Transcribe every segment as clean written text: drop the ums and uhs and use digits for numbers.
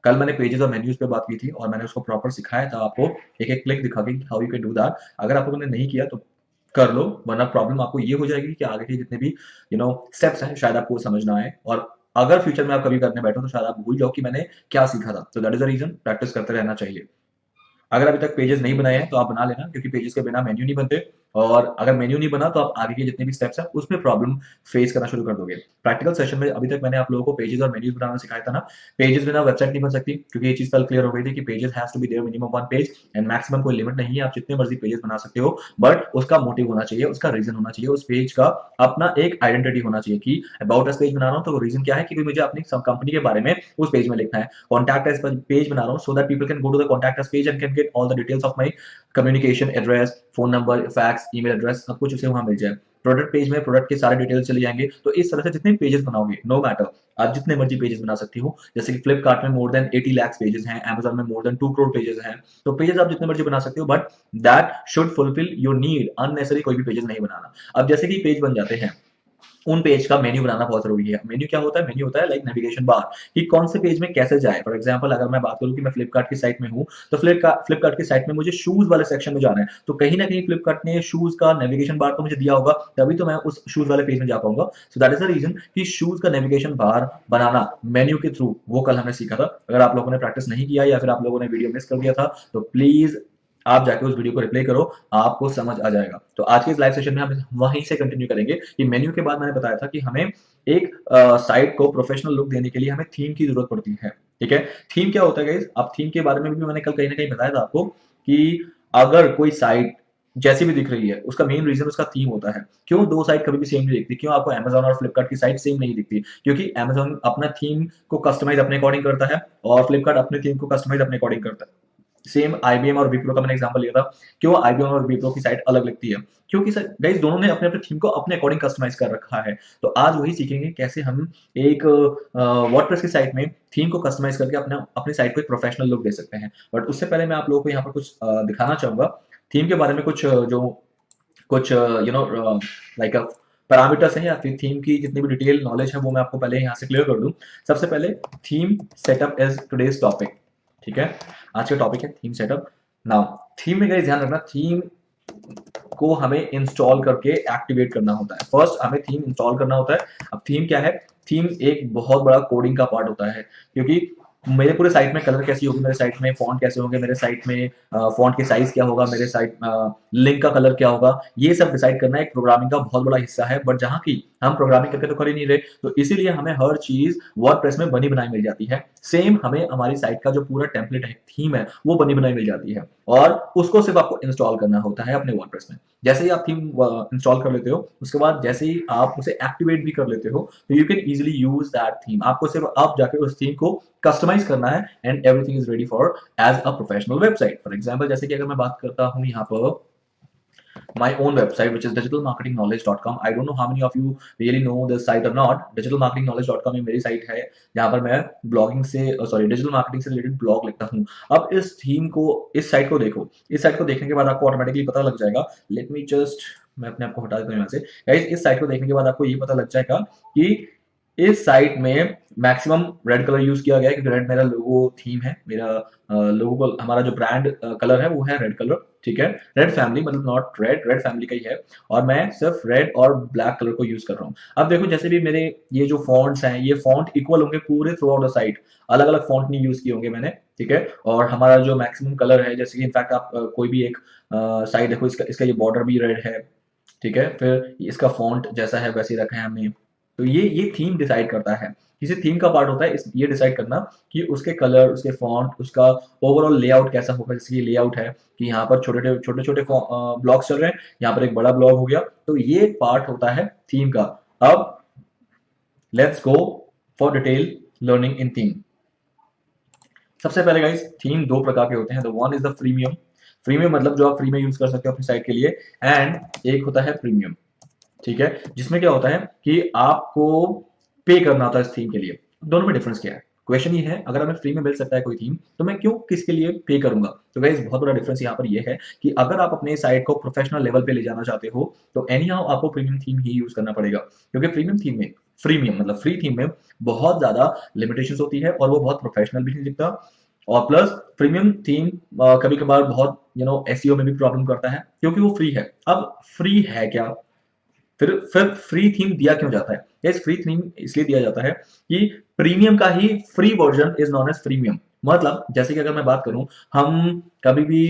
कल मैंने पेजेस और मेन्यूज पे बात की थी और मैंने उसको प्रॉपर सिखाया था आपको, एक एक क्लिक दिखा के how you can do that. अगर आप लोगों ने नहीं किया तो कर लो, वरना प्रॉब्लम आपको ये हो जाएगी कि आगे के जितने भी स्टेप्स हैं शायद आपको समझ ना आए, और अगर फ्यूचर में आप कभी करने बैठो तो शायद आप भूल जाओ कि मैंने क्या सीखा था। तो that is the reason practice करते रहना चाहिए। अगर अभी तक पेजेस नहीं बनाए हैं तो आप बना लेना, क्योंकि पेजेस के बिना मेन्यू नहीं बनते, और अगर मेन्यू नहीं बना तो आप आगे के जितने भी स्टेप्स हैं उसमें प्रॉब्लम फेस करना शुरू कर दोगे। प्रैक्टिकल सेशन में अभी तक मैंने आप लोगों को पेजेस और मेन्यूज बनाना सिखाया था ना। पेजेस बिना वेबसाइट नहीं बन सकती, क्योंकि ये चीज कल क्लियर हो गई थी कि pages has to be there minimum 1 page, and maximum कोई लिमिट नहीं है, आप जितने मर्जी पेजेस बना सकते हो, बट उसका मोटिव होना चाहिए, उसका रीजन होना चाहिए, उस पेज का अपना एक आइडेंटिटी होना चाहिए कि अबाउट अस पेज बना रहा हूँ तो रीजन क्या है कि मुझे अपनी कंपनी के बारे में उस पेज में लिखना है। कॉन्टैक्ट अस पेज बना रहा हूँ so that people can go to the contact us page and can get all the details of my communication address, phone number, fax, email address, सब कुछ उसे वहां मिल जाए। प्रोडक्ट पेज में प्रोडक्ट के सारे डिटेल्स चले जाएंगे। तो इस तरह से जितने पेजेस बनाओगे, नो मैटर, आप जितने मर्जी पेजेस बना सकती हो। जैसे कि फ्लिपकार्ट में मोर देन 80 लाख पेजेस हैं, अमेजन में मोर देन 2 करोड़ पेजेस हैं। तो पेजेस आप जितने मर्जी बना सकते हो, but that should fulfil your need. Unnecessary कोई भी पेजेस नहीं बनाना। अब जैसे कि पेज बन जाते हैं, उन पेज का मेन्यू बनाना बहुत जरूरी है। मेन्यू क्या होता है? मेन्यू होता है लाइक नेविगेशन बार, कि कौन से पेज में कैसे जाए। फॉर एग्जांपल अगर मैं बात करूं कि मैं फ्लिपकार्ट की साइट में हूं, तो फ्लिपकार्ट की साइट में मुझे शूज वाले सेक्शन में जाना है, तो कहीं ना कहीं फ्लिपकार्ट ने शूज का नेविगेशन बार तो मुझे दिया होगा, तभी तो मैं उस शूज वाले पेज में जा पाऊंगा। So that is the reason कि शूज का नेविगेशन बार बनाना मेन्यू के थ्रू, वो कल हमने सीखा था। अगर आप लोगों ने प्रैक्टिस नहीं किया या फिर आप लोगों ने वीडियो मिस कर दिया था, तो प्लीज आप जाके उस वीडियो को रिप्ले करो, आपको समझ आ जाएगा। तो आज के इस लाइव सेशन में हम वहीं से कंटिन्यू करेंगे कि मेन्यू के बाद मैंने बताया था कि हमें एक साइट को प्रोफेशनल लुक देने के लिए हमें थीम की जरूरत पड़ती है। ठीक है, थीम क्या होता है गाइस? अब थीम के बारे में भी मैंने कल कहीं ना कहीं बताया था आपको कि अगर कोई साइट जैसी भी दिख रही है, उसका मेन रीजन उसका थीम होता है। क्यों दो साइट कभी भी सेम नहीं दिखती? क्यों आपको अमेजन और फ्लिपकार्ट की साइट सेम नहीं दिखती? क्योंकि अमेजन अपना थीम को कस्टमाइज अपने अकॉर्डिंग करता है, और फ्लिपकार्ट अपने थीम को कस्टमाइज अपने अकॉर्डिंग करता है। सेम आईबीएम और विप्रो का मैंने एग्जांपल लिया था। क्यों आईबीएम और विप्रो की साइट अलग लगती है? क्योंकि सर गाइस दोनों ने अपने अपने थीम को अपने अकॉर्डिंग कस्टमाइज कर रखा है। तो आज वही सीखेंगे कैसे हम एक वर्डप्रेस की साइट में थीम को कस्टमाइज करके अपने अपनी साइट को एक प्रोफेशनल लुक दे सकते हैं। बट उससे पहले मैं आप लोगों को यहाँ पर कुछ दिखाना चाहूंगा थीम के बारे में, कुछ जो कुछ लाइक पैरामीटर्स हैं या फिर थीम की जितनी भी डिटेल नॉलेज है वो मैं आपको पहले यहाँ से क्लियर कर दूं। सबसे पहले theme setup is today's topic. ठीक है, आज का टॉपिक है थीम सेटअप। नाउ थीम में गाइस ध्यान रखना, थीम को हमें इंस्टॉल करके एक्टिवेट करना होता है। फर्स्ट हमें थीम इंस्टॉल करना होता है। अब थीम क्या है? थीम एक बहुत बड़ा कोडिंग का पार्ट होता है, क्योंकि मेरे पूरे साइट में कलर कैसी होगी, मेरे साइट में फॉन्ट कैसे होंगे, मेरे साइट में फॉन्ट की साइज क्या होगा, मेरे साइट लिंक का कलर क्या होगा, ये सब डिसाइड करना एक प्रोग्रामिंग का बहुत बड़ा हिस्सा है। बट जहां की हम प्रोग्रामिंग करके तो कर ही नहीं रहे, तो इसीलिए हमें हर चीज वर्डप्रेस में बनी बनाई मिल जाती है। सेम हमें हमारी साइट का जो पूरा टेम्पलेट है, थीम है, वो बनी बनाई मिल जाती है, और उसको सिर्फ आपको इंस्टॉल करना होता है अपने वर्डप्रेस में। जैसे ही आप थीम इंस्टॉल कर लेते हो, उसके बाद जैसे ही आप उसे एक्टिवेट भी कर लेते हो, तो you can easily use that theme. आपको सिर्फ अब जाके उस थीम को कस्टमाइज करना है, and everything is ready for as a professional website. For example जैसे कि अगर मैं बात करता हूँ यहाँ पर my own website, which is digitalmarketingknowledge.com. I don't know how many of you really know this site or not. digitalmarketingknowledge.com एक मेरी साइट है जहां पर मैं ब्लॉगिंग से सॉरी डिजिटल मार्केटिंग से रिलेटेड ब्लॉग लिखता हूं। अब इस थीम को, इस साइट को देखो। इस साइट को देखने के बाद आपको ऑटोमेटिकली पता लग जाएगा। लेट मी जस्ट, मैं अपने आप को हटा देता हूं यहाँ से। गाइस इस साइट को देखने के बाद आपको ये पता लग जाएगा कि इस साइट में मैक्सिमम रेड कलर यूज किया गया है, क्योंकि रेड मेरा लोगो थीम है। मेरा लोगो को, हमारा जो ब्रांड कलर है वो है रेड कलर। ठीक है, रेड फैमिली, मतलब नॉट रेड, रेड फैमिली का ही है, और मैं सिर्फ रेड और ब्लैक कलर को यूज कर रहा हूँ। अब देखो जैसे भी मेरे ये जो फॉन्ट्स हैं, ये फॉन्ट इक्वल होंगे पूरे थ्रू आउट द साइट, अलग अलग फॉन्ट नहीं यूज किए होंगे मैंने। ठीक है, और हमारा जो मैक्सिमम कलर है, जैसे कि इनफैक्ट आप कोई भी एक साइट देखो, इसका इसका ये बॉर्डर भी रेड है। ठीक है, फिर इसका फॉन्ट जैसा है वैसे ही रखा है हमने। तो ये थीम डिसाइड करता है, किसी थीम का पार्ट होता है ये डिसाइड करना कि उसके कलर, उसके फॉन्ट, उसका ओवरऑल लेआउट कैसा होगा। जैसे ये लेआउट है कि यहाँ पर छोटे छोटे छोटे ब्लॉक्स चल रहे हैं, यहाँ पर एक बड़ा ब्लॉक हो गया, तो ये पार्ट होता है थीम का। अब let's go for detail learning in theme. सबसे पहले गाइस थीम दो प्रकार के होते हैं। The one is the freemium. Freemium मतलब जो आप फ्री में यूज कर सकते हो अपनी साइट के लिए, एंड एक होता है प्रीमियम। ठीक है, जिसमें क्या होता है कि आपको पे करना होता है इस थीम के लिए। दोनों में डिफरेंस क्या है? क्वेश्चन ये है, अगर हमें फ्री में मिल सकता है कोई थीम, तो मैं क्यों किसके लिए पे करूंगा? तो गाइस बहुत बड़ा डिफरेंस यहाँ पर ये है कि अगर आप अपने साइट को प्रोफेशनल लेवल पे ले जाना चाहते हो, तो एनी हाउ आपको प्रीमियम थीम ही यूज करना पड़ेगा, क्योंकि प्रीमियम थीम में फ्रीमियम मतलब फ्री थीम में बहुत ज्यादा लिमिटेशंस होती है और वो बहुत प्रोफेशनल भी नहीं दिखता। और प्लस प्रीमियम थीम कभी कभार बहुत एसईओ में भी प्रॉब्लम करता है क्योंकि वो फ्री है। अब फ्री है क्या, फिर फ्री थीम दिया क्यों जाता है? इस फ्री थीम इसलिए दिया जाता है कि प्रीमियम का ही free version is known as premium. मतलब जैसे कि अगर मैं बात करूं, हम कभी भी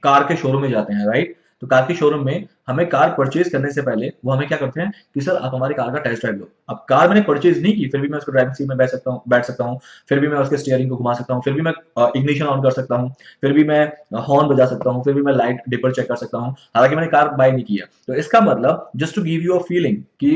कार के शोरूम में जाते हैं, राइट? तो कार के शोरूम में हमें कार परचेज करने से पहले वो हमें क्या करते हैं कि सर आप हमारी कार का टेस्ट ड्राइव लो। अब कार मैंने परचेज नहीं की, फिर भी मैं उसको ड्राइविंग सीट में बैठ सकता हूँ, फिर भी मैं उसके स्टीयरिंग को घुमा सकता हूँ, फिर भी मैं इग्निशन ऑन कर सकता हूँ, फिर भी मैं हॉर्न बजा सकता हूँ, फिर भी मैं लाइट डिपर चेक कर सकता हूँ, हालांकि मैंने कार बाय नहीं किया। तो इसका मतलब just to give you a feeling कि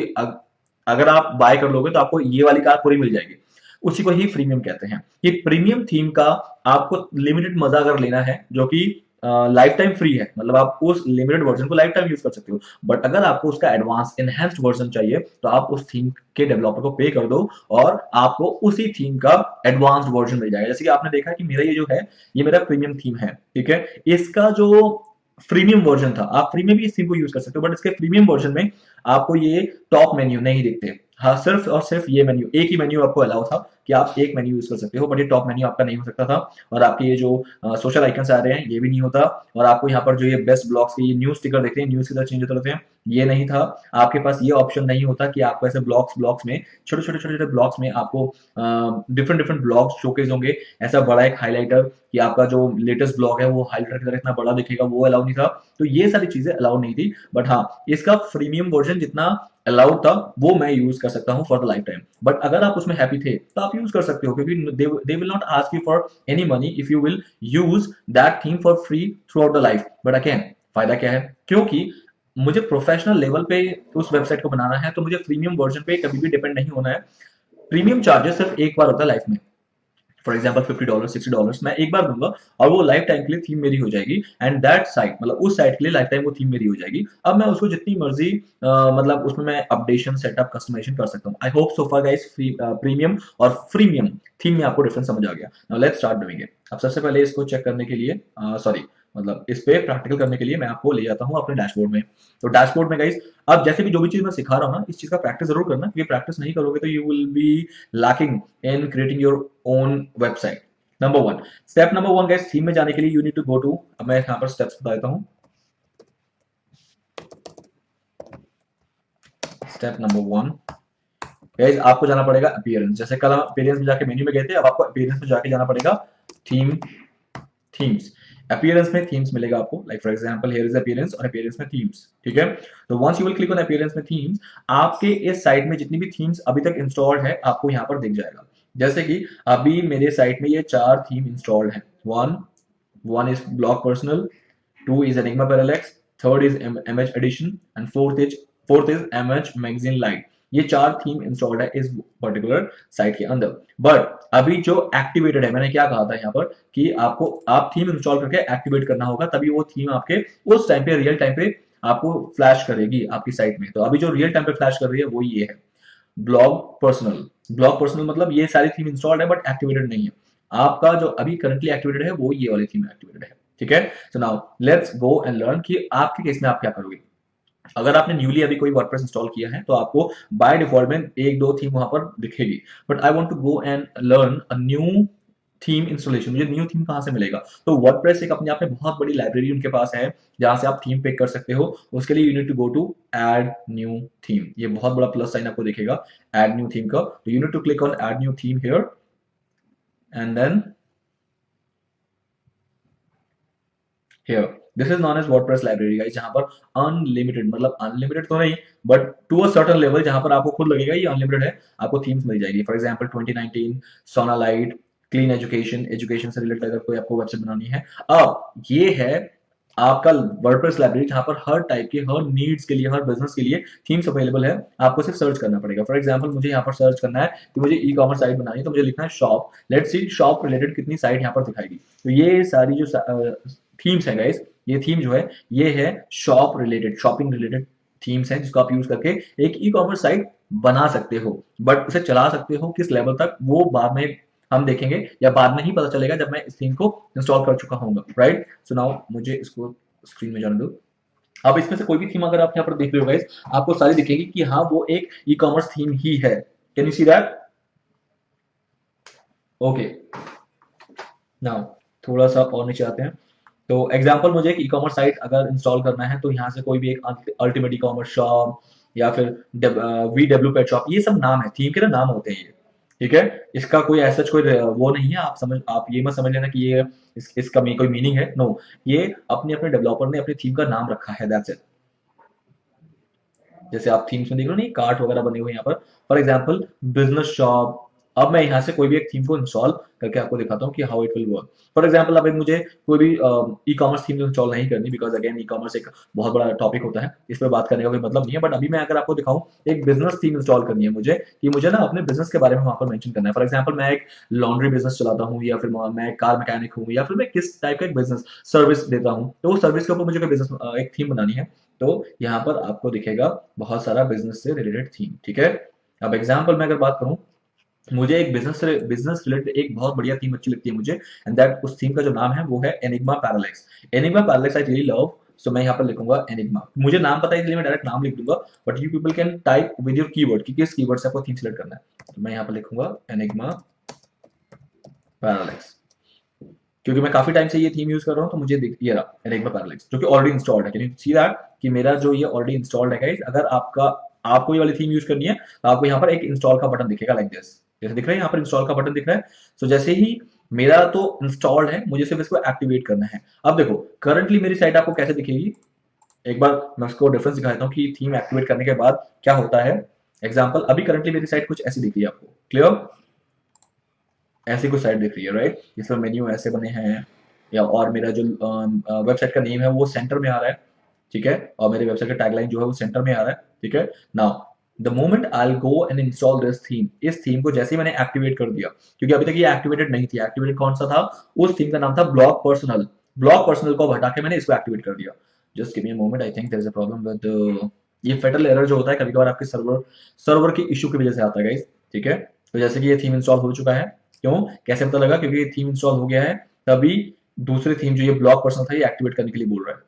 अगर आप बाय कर लोगे तो आपको ये वाली कार पूरी मिल जाएगी। उसी को ही प्रीमियम कहते हैं। कि प्रीमियम थीम का आपको लिमिटेड मजा अगर लेना है जो कि लाइफ टाइम फ्री है, मतलब आप उस लिमिटेड वर्जन को लाइफ टाइम यूज कर सकते हो। बट अगर आपको उसका एडवांस एनहेंस्ड वर्जन चाहिए तो आप उस थीम के डेवलपर को पे कर दो और आपको उसी थीम का एडवांस्ड वर्जन मिल जाएगा। जैसे कि आपने देखा कि मेरा ये जो है ये मेरा प्रीमियम थीम है, ठीक है। इसका जो प्रीमियम वर्जन था, आप फ्री में भी इस थीम को यूज कर सकते हो, बट इसके प्रीमियम वर्जन में आपको ये टॉप मेन्यू नहीं दिखते। हाँ, सिर्फ और सिर्फ ये मेन्यू, एक ही मेन्यू आपको अलाउ था कि आप एक मेन्यू यूज कर सकते हो, बट ये टॉप मेन्यू आपका नहीं हो सकता था। और आपके ये जो सोशल आइकन्स आ रहे हैं ये भी नहीं होता। और आपको यहाँ पर जो ये बेस्ट ब्लॉग्स के ये न्यूज स्टिकर देखते हैं, न्यूज की तरह चेंज होते रहते हैं, ये नहीं था। आपके पास ये ऑप्शन नहीं होता कि आपको ऐसे ब्लॉक्स में छोटे छोटे ब्लॉक्स में आपको डिफरेंट डिफरेंट ब्लॉग्स शोकेज होंगे। ऐसा बड़ा एक हाईलाइटर कि आपका जो लेटेस्ट ब्लॉग है वो हाईलाइटर की तरह इतना बड़ा दिखेगा, वो अलाउ नहीं था। तो ये सारी चीजें अलाउ नहीं थी। बट हाँ, इसका प्रीमियम वर्जन जितना अलाउड था वो मैं यूज कर सकता हूँ for the life time. But अगर आप उसमें हैप्पी थे तो आप यूज कर सकते हो, क्योंकि they will not ask you for any money if you will use that theme for free through out the life. But again फायदा क्या है, क्योंकि मुझे प्रोफेशनल लेवल पे उस वेबसाइट को बनाना है तो मुझे प्रीमियम वर्जन पे कभी भी डिपेंड नहीं होना है। प्रीमियम चार्जेस सिर्फ एक बार होता है लाइफ में। फॉर एग्जाम्पल $50 $60 मैं एक बार दूंगा और वो लाइफ टाइम के लिए थीम मेरी हो जाएगी। एंड दैट साइट मतलब उस साइट के लिए लाइफ टाइम वो थीम मेरी हो जाएगी। अब मैं उसको जितनी मर्जी मतलब उसमें मैं अपडेशन सेटअप कस्टमाइजेशन कर सकता हूँ। I hope so far guys premium और फ्रीमियम थीम में आपको डिफरेंस समझ आ गया। Now let's start doing it. अब सबसे पहले इसको चेक करने के लिए सॉरी मतलब इस पे प्रैक्टिकल करने के लिए मैं आपको ले जाता हूँ अपने डैशबोर्ड में। तो डैशबोर्ड में गाइस, अब जैसे भी जो भी चीज मैं सिखा रहा हूँ ना, इस चीज का प्रैक्टिस जरूर करना, क्योंकि प्रैक्टिस नहीं करोगे तो you will be lacking in creating your own website. Number one, step number one guys, theme में जाने के लिए you need to go to, अब मैं यहाँ पर स्टेप्स बता देता हूँ। स्टेप नंबर वन गाइस, आपको जाना पड़ेगा अपीयरेंस। जैसे कल हम अपीयरेंस में जाके मेन्यू में गए थे, अब आपको अपीयरेंस में जाके जाना पड़ेगा थीम्स। अपीयरेंस में थीम्स मिलेगा आपको, like for example here is appearance और अपीयरेंस में थीम्स, ठीक है। तो once you will click on appearance में थीम्स, आपके इस साइट में जितनी भी थीम्स अभी तक इंस्टॉल्ड है आपको यहाँ पर दिख जाएगा। जैसे कि अभी मेरे साइट में ये 4 थीम इंस्टॉल्ड है। One is Block Personal, two is Enigma Parallax, third is MH Edition and fourth is MH Magazine Lite. ये 4 थीम इंस्टॉल्ड है इस पर्टिकुलर साइट के अंदर। बट अभी जो एक्टिवेटेड है, मैंने क्या कहा था यहाँ पर कि आपको आप थीम इंस्टॉल करके एक्टिवेट करना होगा, तभी वो थीम आपके उस टाइम पे रियल टाइम पे आपको फ्लैश करेगी आपकी साइट में। तो अभी जो रियल टाइम पे फ्लैश कर रही है वो ये है, ब्लॉग पर्सनल मतलब ये सारी थीम इंस्टॉल्ड है बट एक्टिवेटेड नहीं है। आपका जो अभी करंटली एक्टिवेटेड है वो ये वाली थीम एक्टिवेटेड है, ठीक है। सो now let's go and learn कि आपके केस में आप क्या करोगे। अगर आपने न्यूली अभी कोई वर्डप्रेस इंस्टॉल किया है तो आपको बाय डिफॉल्ट में एक दो थीम वहां पर दिखेगी। But I want to go and learn a new theme installation. मुझे न्यू थीम कहां से मिलेगा? तो वर्डप्रेस एक अपने आप में बहुत बड़ी लाइब्रेरी उनके पास है जहां से आप थीम पिक कर सकते हो। उसके लिए you need to go to add new theme, ये बहुत बड़ा प्लस साइन आपको दिखेगा ऐड न्यू थीम का। तो you need to click on add new theme here and then here this is known as WordPress library guys, जहां पर unlimited मतलब अनलिमिटेड तो नहीं but to a certain level जहां पर आपको खुद लगेगा ये अनलिमिटेड है, आपको थीम्स मिल जाएगी। For example 2019 Sonalite, clean education, education से रिलेटेड अगर कोई आपको वेबसाइट बनानी है। अब ये है आपका वर्डप्रेस लाइब्रेरी जहां पर हर टाइप के हर नीड्स के लिए हर बिजनेस के लिए थीम्स अवेलेबल है। आपको सिर्फ सर्च करना पड़ेगा। फॉर एग्जांपल मुझे यहाँ पर सर्च करना है कि मुझे ई कॉमर्स साइट बनानी है, तो मुझे लिखना है shop. Let's see shop related कितनी साइट यहाँ पर दिखाएगी। तो ये सारी जो थीम्स है गाइस, ये थीम जो है ये है shop related, shopping related themes हैं जिसको आप यूज करके एक ई कॉमर्स साइट बना सकते हो। बट उसे चला सकते हो किस लेवल तक वो बाद में हम देखेंगे, या बाद में ही पता चलेगा जब मैं इस थीम को इंस्टॉल कर चुका हूँ, राइट। सो नाउ मुझे इसको स्क्रीन में जाने दो। अब इसमें से कोई भी थीम अगर आप यहाँ पर देख रहे हो गाइस, आपको सारी दिखेगी कि हाँ वो एक ई कॉमर्स थीम ही है। Can you see that? Okay, now थोड़ा सा और नीचे आते हैं। तो एग्जांपल, मुझे एक ई कॉमर्स साइट अगर इंस्टॉल करना है तो यहाँ से कोई भी एक अल्टीमेट ई कॉमर्स शॉप या फिर वी डब्ल्यू पेट शॉप, ये सब नाम है, थीम के ना नाम होते हैं ये। ठीक है, इसका कोई ऐसा कोई वो नहीं है, आप ये मत समझ लेना कि ये इसका कोई मीनिंग है। नो, ये अपने अपने डेवलपर ने अपने थीम का नाम रखा है, दैट्स इट। जैसे आप थीम्स में देख रहे हो नहीं, कार्ट वगैरह बने हुए हैं यहाँ पर, फॉर एग्जाम्पल बिजनेस शॉप। अब मैं यहाँ से कोई भी एक थीम को इंस्टॉल करके आपको दिखाता हूँ कि how it will work. For example, अब मुझे कोई भी ई कॉमर्स थीम इंस्टॉल नहीं करनी, बिकॉज अगेन ई कॉमर्स एक बहुत बड़ा टॉपिक होता है, इस पर बात करने का कोई मतलब नहीं है। बट अभी मैं अगर आपको दिखाऊं, एक बिजनेस थीम इंस्टॉल करनी है मुझे, कि मुझे ना अपने बिजनेस के बारे में वहां पर मेंशन करना है। फॉर एग्जाम्पल, मैं एक लॉन्ड्री बिजनेस चलाता हूँ, या फिर मैं कार मैकेनिक हूँ, या फिर मैं किस टाइप का एक बिजनेस सर्विस देता हूँ, तो उस सर्विस के ऊपर मुझे कोई बिजनेस एक थीम बनानी है। तो यहाँ पर आपको दिखेगा बहुत सारा बिजनेस से रिलेटेड थीम। ठीक है, अब एग्जाम्पल मैं अगर बात करूं, मुझे एक बिजनेस रिलेटेड एक बहुत बढ़िया थीम अच्छी लगती है मुझे, एंड दैट उस थीम का जो नाम है वो है Enigma Parallax. Enigma Parallax I really love, so मैं यहाँ पर लिखूंगा एनिग्मा। मुझे नाम पता है इसलिए मैं डायरेक्ट नाम लिख दूंगा, but you people can type with your keyword कि किस कीवर्ड से आपको थीम सिलेक्ट करना है। तो मैं यहाँ पर लिखूंगा एनिग्मा पैरालेक्स, क्योंकि मैं काफी टाइम से ये थीम यूज कर रहा हूँ, तो मुझे ये रहा एनिग्मा पैरालेक्स, जो कि ऑलरेडी इंस्टॉल्ड है। कैन यू सी दैट कि मेरा जो ये ऑलरेडी इंस्टॉल्ड है गाइस। अगर आपको ये वाली थीम यूज करनी है तो आपको यहाँ पर एक इंस्टॉल का बटन दिखेगा, लाइक दिस, जैसे दिख रहा है यहाँ पर इंस्टॉल का बटन दिख रहा है। सो जैसे ही मेरा तो इंस्टॉल्ड है, मुझे सिर्फ इसको एक्टिवेट करना है। अब देखो करंटली मेरी साइट आपको कैसे दिखेगी, एक बार मैं उसको डिफरेंस दिखा देता हूँ कि थीम एक्टिवेट करने के बाद क्या होता है। एग्जाम्पल, अभी करंटली मेरी साइट कुछ ऐसी दिख रही है आपको, क्लियर? ऐसी कुछ साइट दिख रही है, राइट? इसमें मेन्यू ऐसे बने हैं, या और मेरा जो वेबसाइट का नेम है वो सेंटर में आ रहा है। ठीक है, और मेरे वेबसाइट का टैगलाइन जो है वो सेंटर में आ रहा है। ठीक है, now the moment I go and install this theme, इस थीम को जैसे ही मैंने एक्टिवेट कर दिया, क्योंकि अभी तक ये एक्टिवेटेड नहीं थी। एक्टिवेटेड कौन सा था? उस थीम का नाम था ब्लॉग पर्सनल। ब्लॉग पर्सनल को हटा के मैंने इसको एक्टिवेट कर दिया। Just give me a moment, I think there is a problem with ये फेटल एरर जो होता है कभी कभार आपके सर्वर की इशू की वजह से आता है गाइस। ठीक है, तो जैसे कि ये थीम इंस्टॉल हो चुका है। क्यों, कैसे पता लगा? क्योंकि ये थीम इंस्टॉल हो गया है, तभी दूसरी थीम जो ये ब्लॉक पर्सन था ये एक्टिवेट करने के लिए बोल रहा है।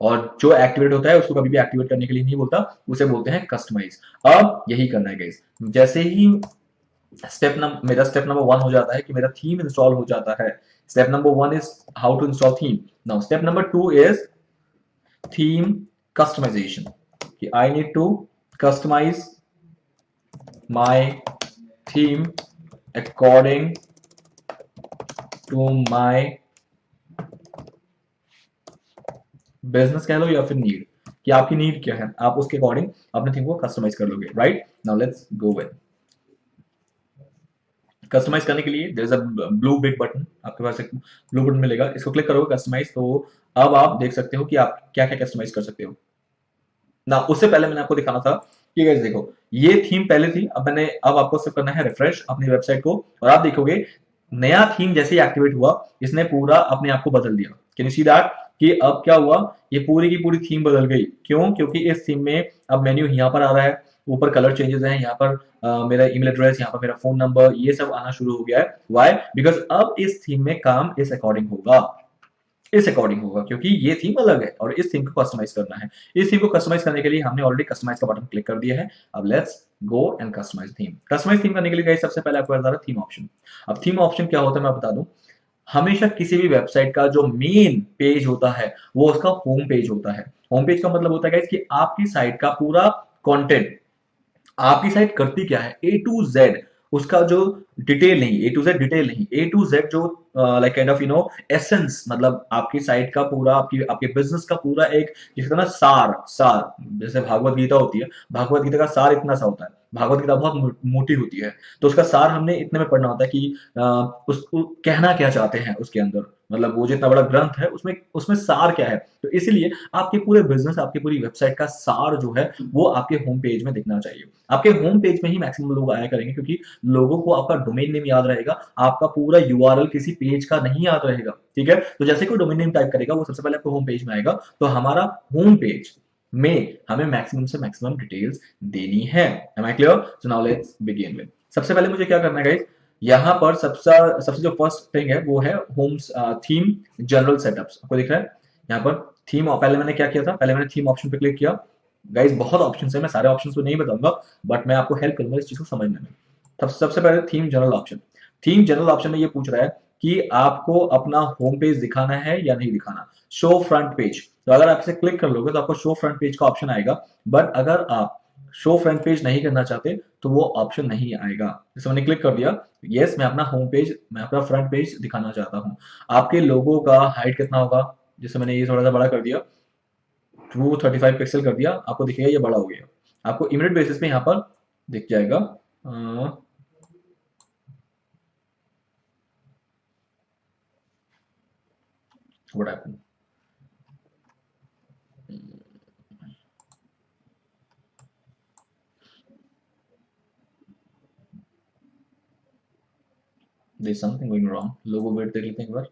और जो एक्टिवेट होता है उसको कभी भी एक्टिवेट करने के लिए नहीं बोलता, उसे बोलते हैं कस्टमाइज। अब यही करना है गाइस। जैसे ही मेरा स्टेप नंबर 1 हो जाता है कि मेरा थीम इंस्टॉल हो जाता है। Step number 1 is how to install theme. Now step number 2 is theme customization, कि I need to customize my theme according to my business कह लो या फिर नीड, कि आपकी नीड क्या है, आप उसके अकॉर्डिंग अपने थीम को कस्टमाइज कर लोगे, right? Now let's go with customise करने के लिए there is a blue big button, आपके पास एक ब्लू बटन मिलेगा, इसको क्लिक करोगे कस्टमाइज, तो अब आप देख सकते हो कि आप क्या क्या कस्टमाइज कर सकते हो ना। उससे पहले मैंने आपको दिखाना था कि गाइस देखो, ये थीम पहले थी, अब आपको सिर्फ करना है रिफ्रेश अपनी वेबसाइट को, और आप देखोगे नया थीम जैसे ही एक्टिवेट हुआ, इसने पूरा अपने आप को बदल दिया। कैन यू सी दैट कि अब क्या हुआ? ये पूरी की पूरी थीम बदल गई। क्यों? क्योंकि इस थीम में अब मेन्यू यहाँ पर आ रहा है, ऊपर कलर चेंजेस हैं, यहाँ पर मेरा ईमेल एड्रेस, यहाँ पर मेरा फोन नंबर, ये सब आना शुरू हो गया है। व्हाई? बिकॉज अब इस थीम में काम इस अकॉर्डिंग होगा, इस अकॉर्डिंग होगा, क्योंकि ये थीम अलग है और इस थीम को कस्टमाइज करना है। इस थीम को कस्टमाइज करने के लिए हमने ऑलरेडी कस्टमाइज का बटन क्लिक कर दिया है। अब let's go and customise theme. Customise theme करने के लिए गाइस सबसे पहले आपको आता है थीम ऑप्शन। अब थीम ऑप्शन क्या होता है मैं बता दूं। हमेशा किसी भी वेबसाइट का जो मेन पेज होता है वो उसका होम पेज होता है। होम पेज का मतलब होता है गाइस कि आपकी साइट का पूरा कंटेंट, आपकी साइट करती क्या है, ए टू जेड, उसका जो डिटेल नहीं, ए टू जेड डिटेल नहीं, ए टू जेड जो लाइक काइंड ऑफ एसेंस, मतलब आपकी साइट का पूरा, आपके बिजनेस का पूरा एक जिसका ना सार सार, जैसे भागवत गीता होती है, भागवत गीता का सार इतना सा होता है, भागवत गीता बहुत मोटी होती है, तो उसका सार हमने इतने में पढ़ना होता है कि उसको कहना क्या चाहते हैं उसके अंदर, मतलब वो जितना बड़ा ग्रंथ है उसमें उसमें सार क्या है। तो इसीलिए आपके पूरे बिजनेस, आपकी पूरी वेबसाइट का सार जो है वो आपके होम पेज में दिखना चाहिए। आपके होम पेज में ही मैक्सिमम लोग आया करेंगे, क्योंकि लोगों को आपका डोमेन नेम याद रहेगा, आपका पूरा यूआरएल किसी पेज का नहीं याद रहेगा। ठीक है, तो जैसे कोई डोमेन नेम टाइप करेगा वो सबसे पहले आपको होम पेज में आएगा, तो हमारा होम पेज में हमें मैक्सिमम से मैक्सिमम डिटेल्स देनी है। Am I clear? So now let's begin with, सबसे पहले मुझे क्या करना है गाइस, यहाँ पर सबसे सबसे जो फर्स्ट थिंग है वो है होम थीम जनरल सेटअप्स। आपको दिख रहा है यहाँ पर थीम पहले मैंने क्या किया था, पहले मैंने थीम ऑप्शन पे क्लिक किया। गाइज बहुत ऑप्शन है, मैं सारे ऑप्शन तो नहीं बताऊंगा, बट मैं आपको हेल्प करूंगा इस चीज को समझने में। तब सबसे पहले theme general option. Theme general option में ये पूछ रहा है कि आपको अपना होम पेज दिखाना है या नहीं दिखाना। शो फ्रंट पेज, तो अगर आप इसे क्लिक कर लोगे तो आपको शो फ्रंट पेज का ऑप्शन आएगा। बट अगर आप शो फ्रंट पेज नहीं करना चाहते तो वो ऑप्शन नहीं आएगा। जैसे मैंने क्लिक कर दिया, यस मैं अपना होम पेज, मैं अपना फ्रंट पेज दिखाना चाहता हूँ। आपके लोगों का हाइट कितना होगा, जैसे मैंने ये थोड़ा सा बड़ा कर दिया, 235 पिक्सल कर दिया, आपको दिखेगा ये बड़ा हो गया। आपको इमिडिएट बेसिस पे यहाँ पर दिख जाएगा। What happened, there is something going wrong. Logo wait देख लेते हैं एक बार।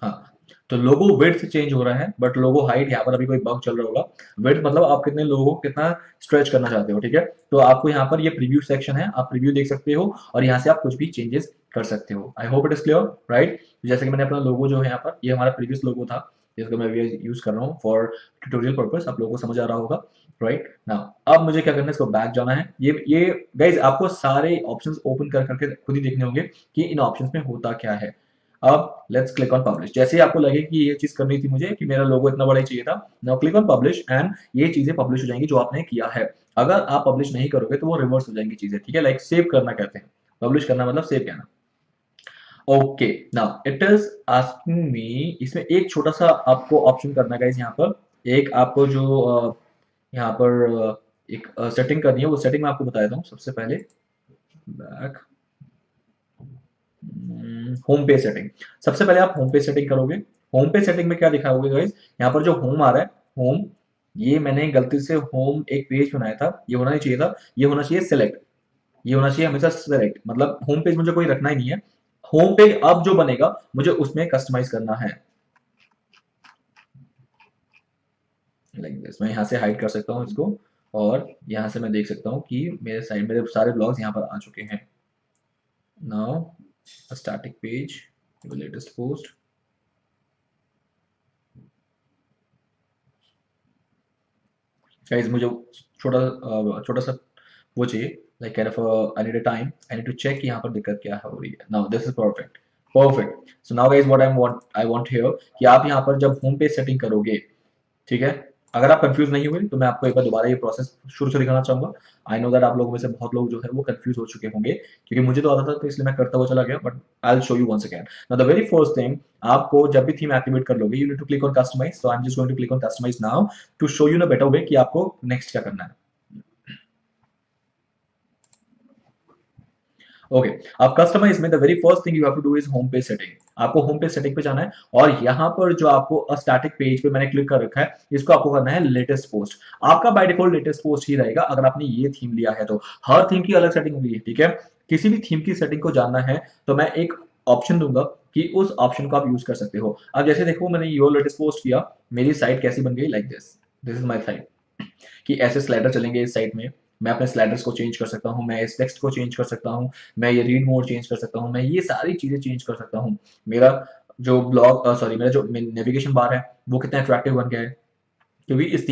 हाँ, तो लोगो विड्थ चेंज हो रहा है, बट लोगो हाइट यहाँ पर अभी कोई बग चल रहा होगा। विड्थ मतलब आप कितने लोगों को कितना स्ट्रेच करना चाहते हो, ठीक है। तो आपको यहाँ पर ये प्रीव्यू सेक्शन है, आप प्रीव्यू देख सकते हो और यहाँ से आप कुछ भी चेंजेस कर सकते हो। I hope it is clear, right. जैसे कि मैंने अपना लोगो जो है यहाँ पर, ये हमारा प्रीवियस लोगो था जिसको मैं यूज कर रहा हूँ फॉर ट्यूटोरियल पर्पस, आप लोगों को समझ आ रहा होगा, राइट ना। अब मुझे क्या करना है, इसको बैक जाना है। ये गाइज आपको सारे ऑप्शंस ओपन कर करके खुद ही देखने होंगे कि इन ऑप्शंस में होता क्या है। अब लेट्स क्लिक ऑन पब्लिश। जैसे ही आपको लगे कि ये चीज करनी थी मुझे, कि मेरा लोगो इतना बड़ा ही चाहिए था, now click on publish and ये चीजें पब्लिश हो जाएंगी जो आपने किया है। अगर आप पब्लिश नहीं करोगे तो वो रिवर्स हो जाएंगी चीजें, ठीक है। लाइक सेव करना कहते हैं, पब्लिश करना मतलब सेव करना। Okay, now it is asking me, इसमें एक छोटा सा आपको ऑप्शन करना है गाइस। यहाँ पर एक आपको जो यहाँ पर एक सेटिंग करनी है, वो सेटिंग मैं आपको बता देता हूँ सबसे पहले। Back, home page setting. सबसे पहले आप होम पेज सेटिंग करोगे। होम पेज सेटिंग में क्या दिखाओगे गाइस, यहाँ पर जो होम आ रहा है, होम, ये मैंने गलती से होम एक पेज बनाया था, ये होना नहीं चाहिए था, ये होना चाहिए सिलेक्ट। ये होना चाहिए हमेशा सिलेक्ट, मतलब होम पेज मुझे कोई रखना ही नहीं है। होम पेज अब जो बनेगा मुझे उसमें कस्टमाइज करना है। लाइक दिस, मैं यहाँ से हाइड कर सकता हूँ इसको, और यहाँ से मैं देख सकता हूँ कि मेरे साइड मेरे सारे ब्लॉग्स यहाँ पर आ चुके हैं। Now static page, latest post. Guys मुझे छोटा सा वो चाहिए, like kind of I need a time, I need to check यहाँ पर दिक्कत क्या हो रही है। Now this is perfect, perfect. So now guys what I want here, कि आप यहाँ पर जब होम पेज सेटिंग करोगे, ठीक है, अगर आप कंफ्यूज नहीं हुए तो मैं आपको एक बार दोबारा ये प्रोसेस शुरू से दिखाना चाहूंगा। आई नो दैट आप लोगों में से बहुत लोग जो है वो कंफ्यूज हो चुके होंगे, क्योंकि मुझे तो आता था तो इसलिए मैं करता हुआ चला गया, but I will show you once again. Now the very first thing, आपको जब भी थीम एक्टिवेट कर लोगे, you need to click on customize. So I am just going to click on customize now to show you in a better way कि आपको next क्या करना है। ओके, अब कस्टमाइज में the very first thing you have to do is home page setting. आपको home page setting पे जाना है, और यहाँ पर जो आपको स्टैटिक पेज पे मैंने क्लिक कर रखा है, इसको आपको करना है लेटेस्ट पोस्ट। आपका बाय डिफॉल्ट लेटेस्ट पोस्ट ही रहेगा अगर आपने ये थीम लिया है तो। हर थीम की अलग सेटिंग होगी, ठीक है। किसी भी थीम की सेटिंग को जानना है तो मैं एक ऑप्शन दूंगा कि उस ऑप्शन को आप यूज कर सकते हो। अब जैसे देखो, मैंने योर लेटेस्ट पोस्ट किया, मेरी साइट कैसी बन गई, like this, this is my site. कि ऐसे स्लाइडर चलेंगे इस साइड में, मैं अपने स्लाइडर्स को चेंज कर सकता हूँ, मैं इस टेक्स्ट को चेंज कर सकता हूँ, मैं ये रीड मोड चेंज कर सकता हूँ, मैं ये सारी चीजें चेंज कर सकता हूँ। मेरा जो ब्लॉग सॉरी मेरा जो नेविगेशन बार है वो कितना अट्रैक्टिव बन गया है, क्योंकि इस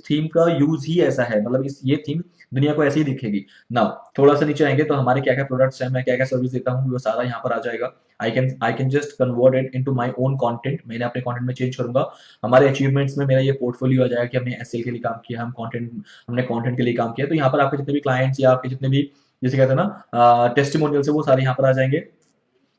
थीम का यूज ही ऐसा है, मतलब इस ये थीम दुनिया को ऐसे ही दिखेगी ना। थोड़ा सा नीचे आएंगे तो हमारे क्या क्या प्रोडक्ट्स हैं, मैं क्या क्या सर्विस देता हूँ, वो सारा यहाँ पर आ जाएगा। I can just convert it into my own content, मैंने अपने कंटेंट में चेंज करूंगा। हमारे अचीवमेंट्स में मेरा ये पोर्टफोलियो आ जाएगा कि हमने एसएल के लिए काम किया, हमने कंटेंट के लिए काम किया। तो यहाँ पर आपके जितने भी क्लाइंट्स या आपके जितने भी, जैसे कहते हैं ना टेस्टिमोनियल, से वो सारे यहाँ पर आ जाएंगे,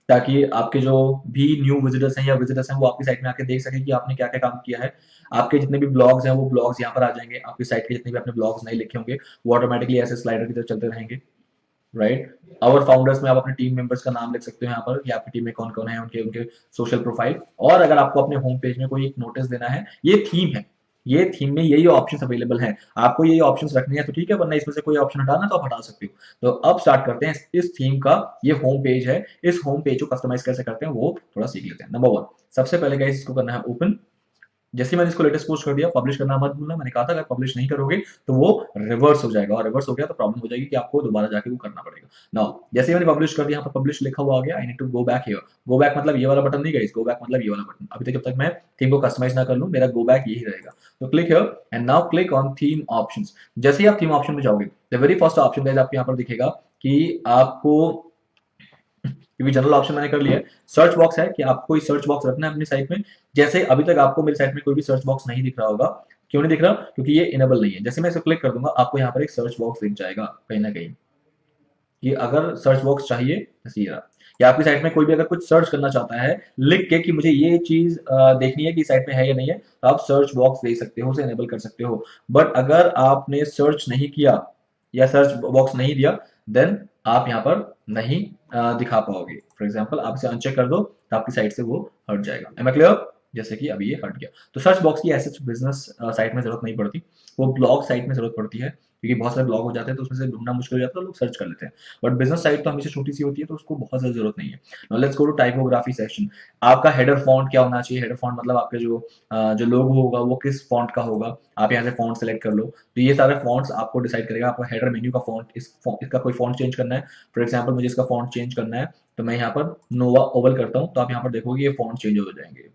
ताकि आपके जो भी न्यू विजिटर्स हैं या विजिटर्स हैं वो आपकी साइट में आके देख सकें कि आपने क्या क्या काम किया है। आपके जितने भी ब्लॉग्स हैं वो ब्लॉग्स यहाँ पर आ जाएंगे, आपकी साइट के जितने भी आपने ब्लॉग्स नहीं लिखे होंगे वो ऑटोमेटिकली ऐसे स्लाइडर की तरह चलते रहेंगे, राइट। और फाउंडर्स में आप अपने टीम मेंबर्स का नाम लिख सकते हो यहाँ पर, कि आपकी टीम में कौन कौन है, उनके उनके सोशल प्रोफाइल। और अगर आपको अपने होम पेज में कोई एक नोटिस देना है, ये थीम है, ये थीम में यही ऑप्शंस अवेलेबल हैं, आपको यही ऑप्शंस रखने हैं तो ठीक है, वरना इसमें से कोई ऑप्शन हटाना तो आप हटा सकते हो। तो अब स्टार्ट करते हैं इस थीम का, ये होम पेज है, इस होम पेज को कस्टमाइज कैसे करते हैं वो थोड़ा सीख लेते हैं। नंबर वन, सबसे पहले गाइस इसको करना है ओपन। जैसे ही मैंने इसको लेटेस्ट पोस्ट कर दिया, पब्लिश करना मत भूलना, मैंने कहा था अगर पब्लिश नहीं करोगे तो वो रिवर्स हो जाएगा, और रिवर्स हो गया तो प्रॉब्लम हो जाएगी कि आपको दोबारा जाके वो करना पड़ेगा। नाउ जैसे ही मैंने पब्लिश कर दिया, यहाँ पर पब्लिश लिखा हुआ आ गया, I need to go back here. Go back मतलब ये वाला बटन नहीं गाइस, गो बैक मतलब ये वाला बटन। अभी तक जब तक मैं थीम को कस्टमाइज ना कर लूं, मेरा गो बैक यही रहेगा। तो click here and now click on theme options. जैसे ही आप थीम ऑप्शन में जाओगे, the very first option guys आपको यहाँ पर दिखेगा कि आपको, क्योंकि जनरल ऑप्शन मैंने कर लिया है, सर्च बॉक्स है कि आपको कोई सर्च बॉक्स रखना है अपनी साइट में। जैसे अभी तक आपको मेरी साइट में कोई भी सर्च बॉक्स नहीं दिख रहा होगा, क्यों नहीं दिख रहा? क्योंकि ये इनेबल नहीं है। जैसे मैं इसे क्लिक कर दूंगा, आपको यहाँ पर एक सर्च बॉक्स दिख जाएगा कहीं ना कहीं, कि अगर सर्च बॉक्स चाहिए, जैसे ये रहा, या आपकी साइट में कोई भी अगर कुछ सर्च करना चाहता है लिख के कि मुझे ये चीज देखनी है कि साइट में है या नहीं है, तो आप सर्च बॉक्स दे सकते हो, उसे इनेबल कर सकते हो। बट अगर आपने सर्च नहीं किया या सर्च बॉक्स नहीं दिया, देन आप यहाँ पर नहीं दिखा पाओगे। फॉर एग्जाम्पल आप इसे अनचेक कर दो तो आपकी साइट से वो हट जाएगा। Am I clear? जैसे कि अभी ये हट गया। तो सर्च बॉक्स की ऐसे बिजनेस साइट में जरूरत नहीं पड़ती, वो ब्लॉग साइट में जरूरत पड़ती है, क्योंकि बहुत सारे ब्लॉग हो जाते हैं तो उसमें से ढूंढना मुश्किल हो जाता है, तो लोग सर्च कर लेते हैं। बट बिजनेस साइट तो हमेशा छोटी सी होती है, तो उसको बहुत ज्यादा जरूरत नहीं है। Now let's go to typography section. आपका हेडर फॉन्ट क्या होना चाहिए? हेडर फॉन्ट मतलब आपके जो लोगो होगा वो किस फॉन्ट का होगा, आप यहाँ से फॉन्ट सेलेक्ट कर लो। तो ये सारे फॉन्ट्स आपको डिसाइड करेगा। आपका हेडर मेन्यू का फॉन्ट, इसका कोई फॉन्ट चेंज करना है, फॉर एग्जाम्पल मुझे इसका फॉन्ट चेंज करना है, तो मैं यहाँ पर नोवा ओवल करता हूँ, तो आप यहाँ पर देखोगे ये फॉन्ट चेंज हो जाएंगे,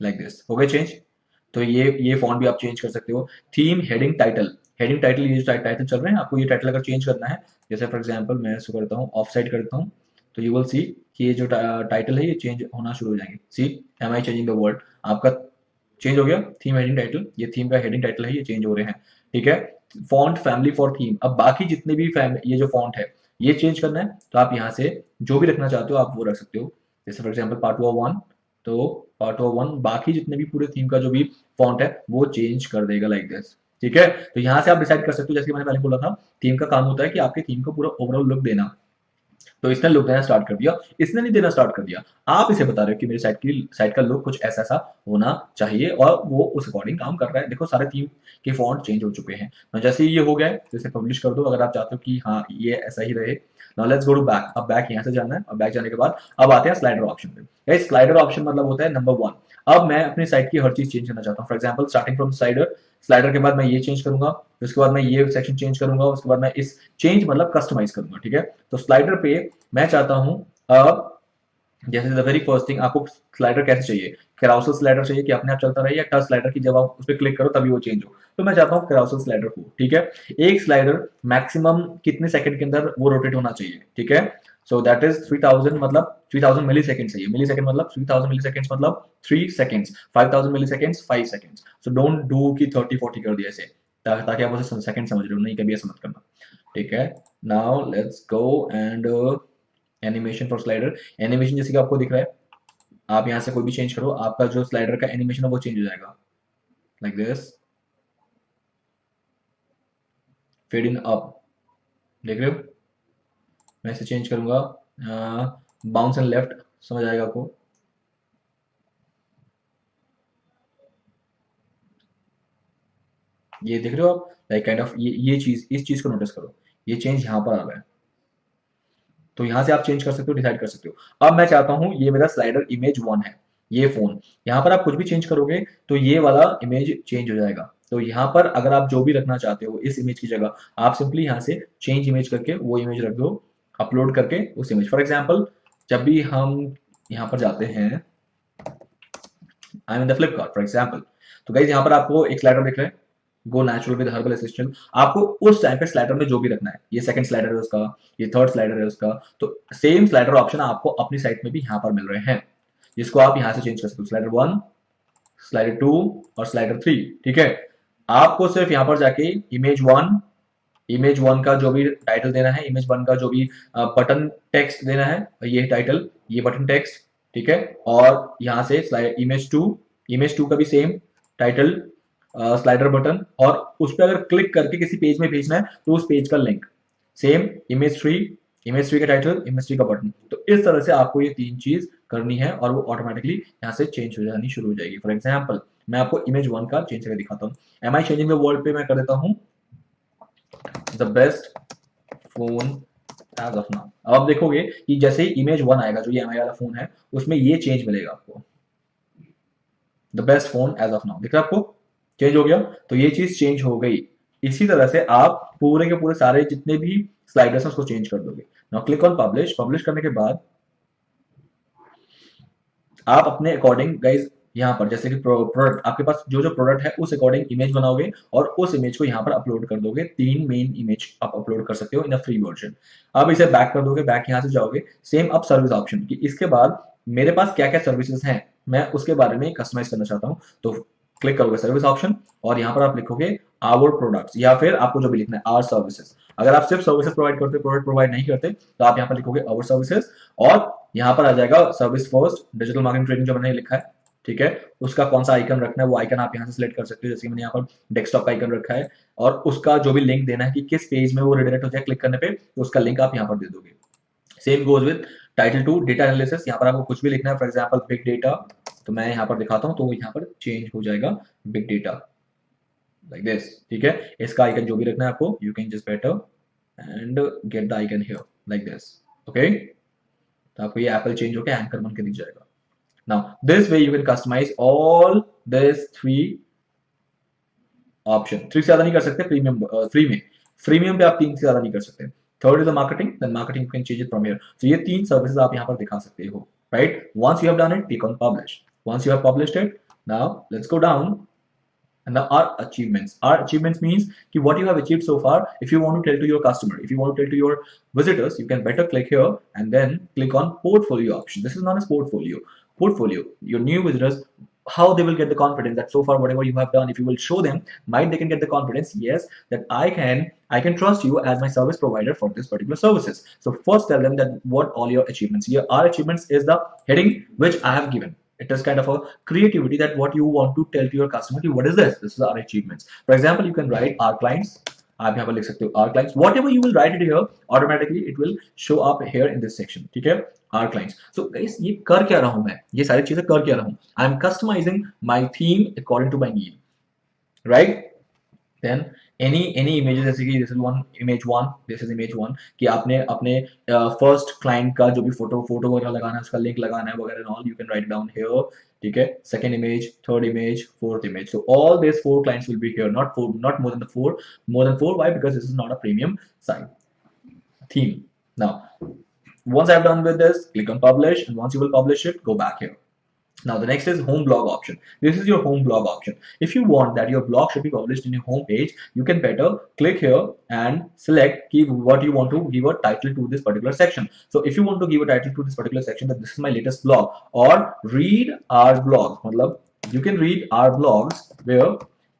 लाइक दिस। हो गए चेंज। तो ये फॉन्ट भी आप चेंज कर सकते हो। Theme, heading, title. Heading, title, ये जो टाइटल चल रहे हैं, आपको ये टाइटल अगर चेंज करना है, जैसे फॉर एग्जांपल मैं इसको करता हूँ ऑफ साइड करता हूँ, तो यू विल सी कि ये जो टाइटल है ये चेंज होना शुरू हो जाएंगे। See, am I changing the word? आपका चेंज हो गया। थीम, हेडिंग, टाइटल, ये थीम का हेडिंग टाइटल है, ये चेंज हो रहे हैं। ठीक है। Font family for theme. अब बाकी जितने भी ये जो फॉन्ट है ये चेंज करना है, तो आप यहाँ से जो भी रखना चाहते हो आप वो रख सकते हो। जैसे फॉर एग्जाम्पल पार्ट 1, तो पार्ट 1 बाकी जितने भी पूरे थीम का जो भी फॉन्ट है वो चेंज कर देगा, लाइक दिस। ठीक है। तो यहाँ से आप डिसाइड कर सकते हो, जैसे कि मैंने पहले बोला था, थीम का काम होता है कि आपके थीम को पूरा ओवरऑल लुक देना। तो इसने लुक देना स्टार्ट कर दिया, इसने नहीं देना स्टार्ट कर दिया। आप इसे बता रहे हो कि मेरी साइट का लुक कुछ ऐसा ऐसा होना चाहिए, और वो उस अकॉर्डिंग काम कर रहा है। देखो सारे थीम के फॉन्ट चेंज हो चुके हैं। तो जैसे ही ये हो गया है, तो इसे पब्लिश कर दो अगर आप चाहते हो कि हाँ ये ऐसा ही रहे। Now let's go to back. अब बैक यहाँ से जाना है, अब बैक जाने के बाद अब आते हैं स्लाइडर ऑप्शन पे। स्लाइडर ऑप्शन मतलब होता है नंबर 1। अब मैं अपनी साइट की हर चीज चेंज करना चाहता हूँ। For example starting from slider, slider के बाद मैं ये चेंज करूंगा, उसके बाद मैं ये सेक्शन चेंज करूंगा, उसके बाद मैं इस चेंज मतलब कस्टमाइज करूंगा। ठीक है। तो स्लाइडर पे मैं चाहता हूं, जैसे द वेरी फर्स्ट थिंग, आपको स्लाइडर कैसे चाहिए? कैराउसल स्लाइडर चाहिए कि अपने आप चलता रहे, या टच स्लाइडर की जब आप उस पर क्लिक करो तभी वो चेंज हो? तो मैं चाहता हूँ कैराउसल स्लाइडर को। ठीक है। एक स्लाइडर मैक्सिमम कितने सेकंड के अंदर वो रोटेट होना चाहिए? ठीक है। सो दैट इज 3000, मतलब 3000 मिली सेकंड चाहिए। मिली सेकंड मतलब 3000 मिली सेकंड मतलब 3 seconds. 5000 millisecond 5 seconds. So don't do कि 30-40 कर दिया ऐसे, ताकि आप उसे सेकंड समझ रहे हो, नहीं कभी ऐसा मत करना। ठीक है। Now let's go and animation for slider. Animation जैसे कि आपको दिख रहा है, आप यहाँ से कोई भी चेंज करो, आपका जो स्लाइडर का एनिमेशन है वो चेंज हो जाएगा, like this. Fade in up, देख रहे हो? मैं इसे चेंज करूंगा, बाउंस एंड लेफ्ट, समझ आएगा आपको। ये देख रहे हो आप, लाइक काइंड ऑफ ये चीज, इस चीज को नोटिस करो, ये चेंज यहाँ पर आ रहा है। तो यहाँ से आप चेंज कर सकते हो, डिसाइड कर सकते हो। अब मैं चाहता हूँ ये मेरा स्लाइडर इमेज 1 है, ये फोन। यहाँ पर आप कुछ भी चेंज करोगे तो ये वाला इमेज चेंज हो जाएगा। तो यहाँ पर अगर आप जो भी रखना चाहते हो इस इमेज की जगह, आप सिंपली यहाँ से चेंज इमेज करके वो इमेज रख दो, अपलोड करके उस इमेज। फॉर एग्जाम्पल जब भी हम यहाँ पर जाते हैं, I am in the Flipkart for example, तो गाइज यहाँ पर आपको एक स्लाइडर दिख रहा है, गो नेचुरल विद हर्बल असिस्टेंट। आपको उस टाइम पे स्लाइडर में जो भी रखना है, ये सेकंड स्लाइडर है उसका, ये थर्ड स्लाइडर है उसका, तो सेम स्लाइडर ऑप्शन आपको अपनी साइट में भी यहाँ पर मिल रहे हैं, जिसको आप यहाँ से चेंज कर सकते हो। स्लाइडर 1, स्लाइडर 2 और स्लाइडर 3। ठीक है। आपको सिर्फ यहाँ पर जाके इमेज 1 का जो भी टाइटल देना है, इमेज 1 का जो भी बटन टेक्स्ट देना है, ये टाइटल, ये बटन टेक्स्ट। ठीक है। और यहाँ से इमेज 2 का भी सेम टाइटल, स्लाइडर बटन, और उस पर अगर क्लिक करके किसी पेज में भेजना है तो उस पेज का लिंक सेम। इमेज 3 का टाइटल, इमेज 3 का बटन। तो इस तरह से आपको ये 3 चीज करनी है, और वो ऑटोमेटिकली यहाँ से चेंज हो जानी शुरू हो जाएगी। फॉर एग्जाम्पल मैं आपको इमेज 1 का चेंज करके दिखाता हूँ। Am I changing the world पे मैं कर देता हूँ the best phone as of now. अब आप देखोगे कि जैसे ही इमेज 1 आएगा, जो ये एम आई वाला फोन है, उसमें ये चेंज मिलेगा आपको। The best phone as of now, दिख रहा है आपको, चेंज हो गया। तो ये चीज चेंज हो गई। इसी तरह से आप पूरे के पूरे सारे जितने भी स्लाइडर्स हैं उसको चेंज कर दोगे। Now click on publish. Publish करने के बाद आप अपने अकॉर्डिंग गाइज यहाँ पर जैसे कि प्रोडक्ट, आपके पास जो जो प्रोडक्ट है उस अकॉर्डिंग इमेज बनाओगे और उस इमेज को यहाँ पर अपलोड कर दोगे। 3 मेन इमेज आप अपलोड कर सकते हो इन अ फ्री वर्जन। अब इसे बैक कर दोगे, बैक यहाँ से जाओगे, सेम अब सर्विस ऑप्शन की इसके बाद मेरे पास क्या क्या सर्विसेज हैं मैं उसके बारे में कस्टमाइज करना चाहता हूँ। तो क्लिक करोगे सर्विस ऑप्शन और यहाँ पर आप लिखोगे आवर प्रोडक्ट्स या फिर आपको जो भी लिखना है आवर सर्विसेज। अगर आप सिर्फ सर्विसेज प्रोवाइड करते, प्रोडक्ट प्रोवाइड नहीं करते, तो आप यहाँ पर लिखोगे आवर सर्विसेज और यहाँ पर आ जाएगा service first digital marketing training जो मैंने लिखा है, ठीक है। उसका कौन सा आइकन रखना है वो आइकन आप यहाँ से सिलेक्ट कर सकते हो, जैसे मैंने यहाँ पर डेस्कटॉप का आइकन रखा है और उसका जो भी लिंक देना है कि किस पेज में वो रिडायरेक्ट हो जाए क्लिक करने पे, तो उसका लिंक आप यहाँ पर दे दोगे। Same goes with title 2 data analysis. यहाँ पर आपको कुछ भी लिखना है, फॉर एग्जांपल बिग डेटा, तो मैं यहाँ पर दिखाता हूँ, तो वो यहाँ पर चेंज हो जाएगा बिग डेटा लाइक दिस, ठीक है। इसका आइकन जो भी रखना है आपको, you can just better and get the icon here like this, okay. तो आपको ये एप्पल चेंज होकर एंकर बन के दिख जाएगा। Now this way you can customize all this 3 option. 3 से ज्यादा नहीं कर सकते प्रीमियम, फ्रीमियम पे आप 3 से ज्यादा नहीं कर सकते। Third is the marketing, then marketing you can change it from here. तो ये 3 सर्विसेज आप यहाँ पर दिखा सकते हो, right. Once you have done it click on publish. Once you have published it, now let's go down. And now our achievements. Our achievements means ki what you have achieved so far. If you want to tell to your customer, if you want to tell to your visitors, you can better click here and then click on portfolio option. This is known as portfolio. Portfolio. Your new visitors, how they will get the confidence that so far whatever you have done, if you will show them, might they can get the confidence. Yes, that I can trust you as my service provider for this particular services. So first tell them that what all your achievements. Here, our achievements is the heading which I have given. It is kind of a creativity that what you want to tell to your customer. What is this? This is our achievements. For example, you can write our clients. आप यहाँ पर लिख सकते हो our clients. Whatever you will write it here, automatically it will show up here in this section. ठीक है? Our clients. So guys, ये कर क्या रहा हूँ मैं? ये सारी चीजें कर क्या रहा हूँ? I am customizing my theme according to my need, right? Then any images, जैसे कि this is one image one, this is image one, कि आपने अपने फर्स्ट क्लाइंट का जो भी फोटो वगैरह लगाना है, उसका लिंक लगाना है वगैरह, all you can write down here, ठीक है। Second image, third image, fourth image, so all this 4 clients will be here, not more than the 4, more than 4. Why? Because this is not a premium site theme. Now once I've done with this, click on publish, and once you will publish it, go back here. Now the next is home blog option. This is your home blog option. If you want that your blog should be published in your home page, you can better click here and select what you want to give a title to this particular section. So if you want to give a title to this particular section, that this is my latest blog, or read our blogs, matlab, you can read our blogs where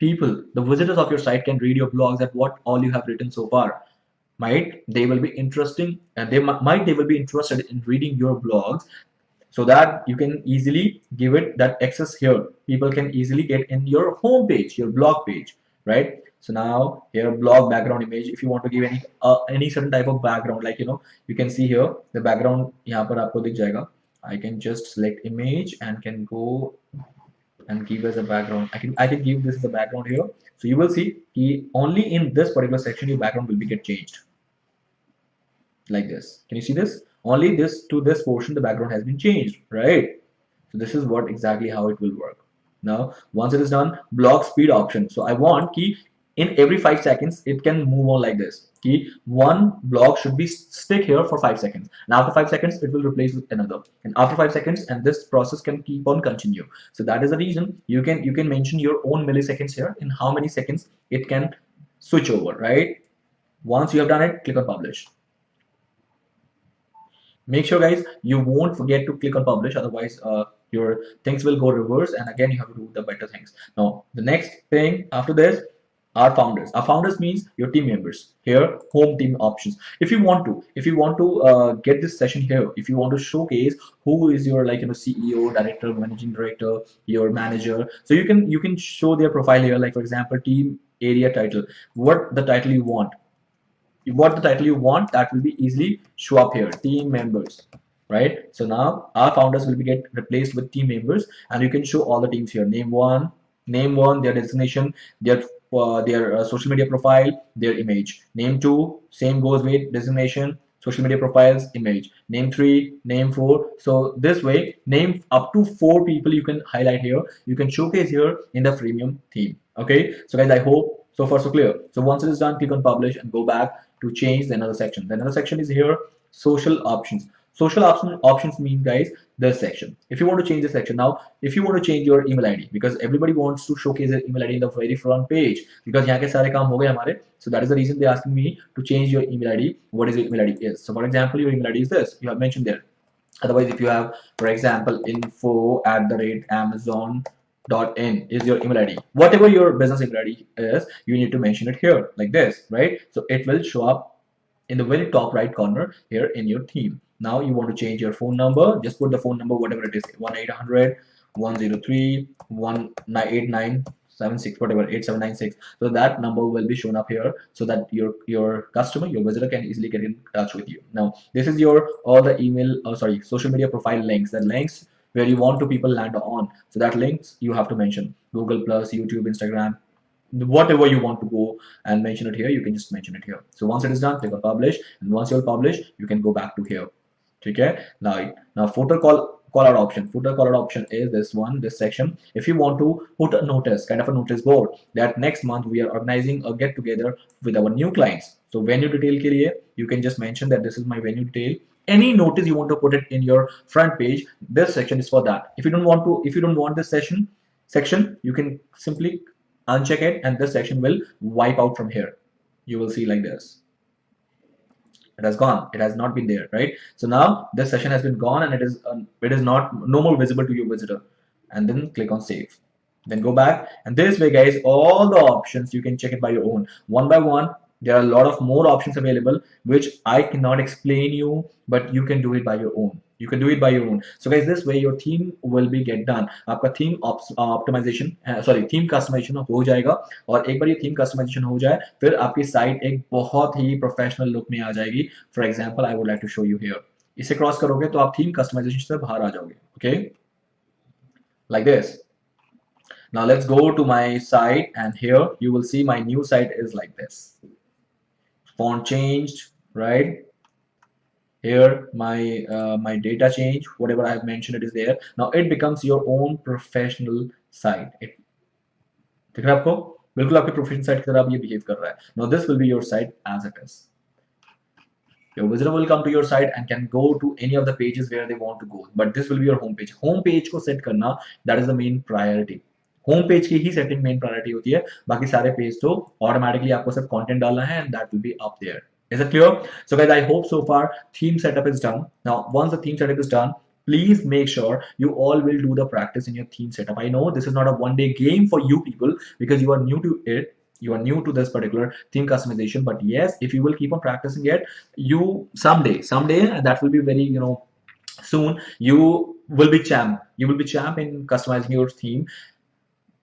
people, the visitors of your site, can read your blogs at what all you have written so far. Might they will be interesting, and they will be interested in reading your blogs, so that you can easily give it that access here. People can easily get in your home page, your blog page, right? So now here blog background image, if you want to give any certain type of background, like you can see here the background यहाँ पर आपको दिख जाएगा. I can just select image and can go and give as a background. I can give this as a background here. So you will see only in this particular section your background will be get changed like this. Can you see this? Only this to this portion the background has been changed, right? So this is what exactly how it will work. Now once it is done, blog speed option. So I want key in every 5 seconds it can move on like this. Key one blog should be stick here for 5 seconds, and after 5 seconds it will replace with another, and after 5 seconds, and this process can keep on continue. So that is the reason you can mention your own milliseconds here in how many seconds it can switch over, right? Once you have done it, click on publish. Make sure guys you won't forget to click on publish, otherwise your things will go reverse, and again you have to do the better things. Now the next thing after this, our founders means your team members. Here home team options. If you want to get this session here, if you want to showcase who is your CEO, director, managing director, your manager, so you can show their profile here, like for example team area title, what the title you want, that will be easily show up here, team members, right? So now our founders will be get replaced with team members, and you can show all the teams here. Name one, their designation, their social media profile, their image. Name two, same goes with designation, social media profiles, image, name 3, name 4. So this way, name up to 4 people you can highlight here, you can showcase here in the freemium theme. Okay, so guys, I hope so far so clear. So once it is done, click on publish and go back to change the another section. The another section is here, social options. Social options mean, guys, this section. If you want to change this section now, if you want to change your email ID, because everybody wants to showcase their email ID in the very front page, because यहाँ के सारे काम हो गए हमारे, so that is the reason they're asking me to change your email ID. What is your email ID is? So for example, your email ID is this. You have mentioned there. Otherwise, if you have, for example, info@amazon.in is your email ID. Whatever your business email ID is, you need to mention it here like this, right? So it will show up in the very top right corner here in your theme. Now you want to change your phone number, just put the phone number whatever it is, 1-800-103-18976, whatever, 8796. So that number will be shown up here so that your customer, your visitor can easily get in touch with you. Now this is your all the email, social media profile links, the links where you want to people land on. So that links you have to mention Google Plus, YouTube, Instagram, whatever you want to go and mention it here, you can just mention it here. So once it is done, click on publish, and once you're published, you can go back to here. Okay, now footer call out option. Footer call out option is this one, this section. If you want to put a notice, kind of a notice board, that next month we are organizing a get together with our new clients. So venue detail ke liye, you can just mention that this is my venue detail. Any notice you want to put it in your front page, this section is for that. If you don't want this section, you can simply uncheck it, and this section will wipe out from here. You will see like this. It has gone. It has not been there, right? So now this session has been gone, and it is no more visible to your visitor. And then click on save. Then go back, and this way, guys, all the options you can check it by your own, one by one. There are a lot of more options available which I cannot explain you, but you can do it by your own. You can do it by your own. So guys, this way your theme will be get done. आपका theme optimization, theme customization हो जाएगा, और एक बार ये theme customization हो जाए, फिर आपकी site एक बहुत ही professional look में आ जाएगी. For example, I would like to show you here. इसे cross करोगे तो आप theme customization से बाहर आ जाओगे. Okay, like this. Now let's go to my site, and here you will see my new site is like this. Font changed, right? Here my data change, whatever I have mentioned, it is there. Now it becomes your own professional site. दिख रहा है आपको? बिल्कुल आपके professional site की तरह अब ये बिहेव कर रहा है. Now this will be your site as it is. Your visitor will come to your site and can go to any of the pages where they want to go, but this will be your home page. Home page को set करना, that is the main priority. Home page की ही setting main priority होती है, बाकी सारे page तो automatically आपको सिर्फ कंटेंट डालना है, and that will be up there. Is it clear? So guys, I hope so far theme setup is done. Now once the theme setup is done, please make sure you all will do the practice in your theme setup. I know this is not a one-day game for you people because you are new to it. You are new to this particular theme customization, but yes, if you will keep on practicing it, you someday, that will be very, soon, you will be champ. You will be champ in customizing your theme.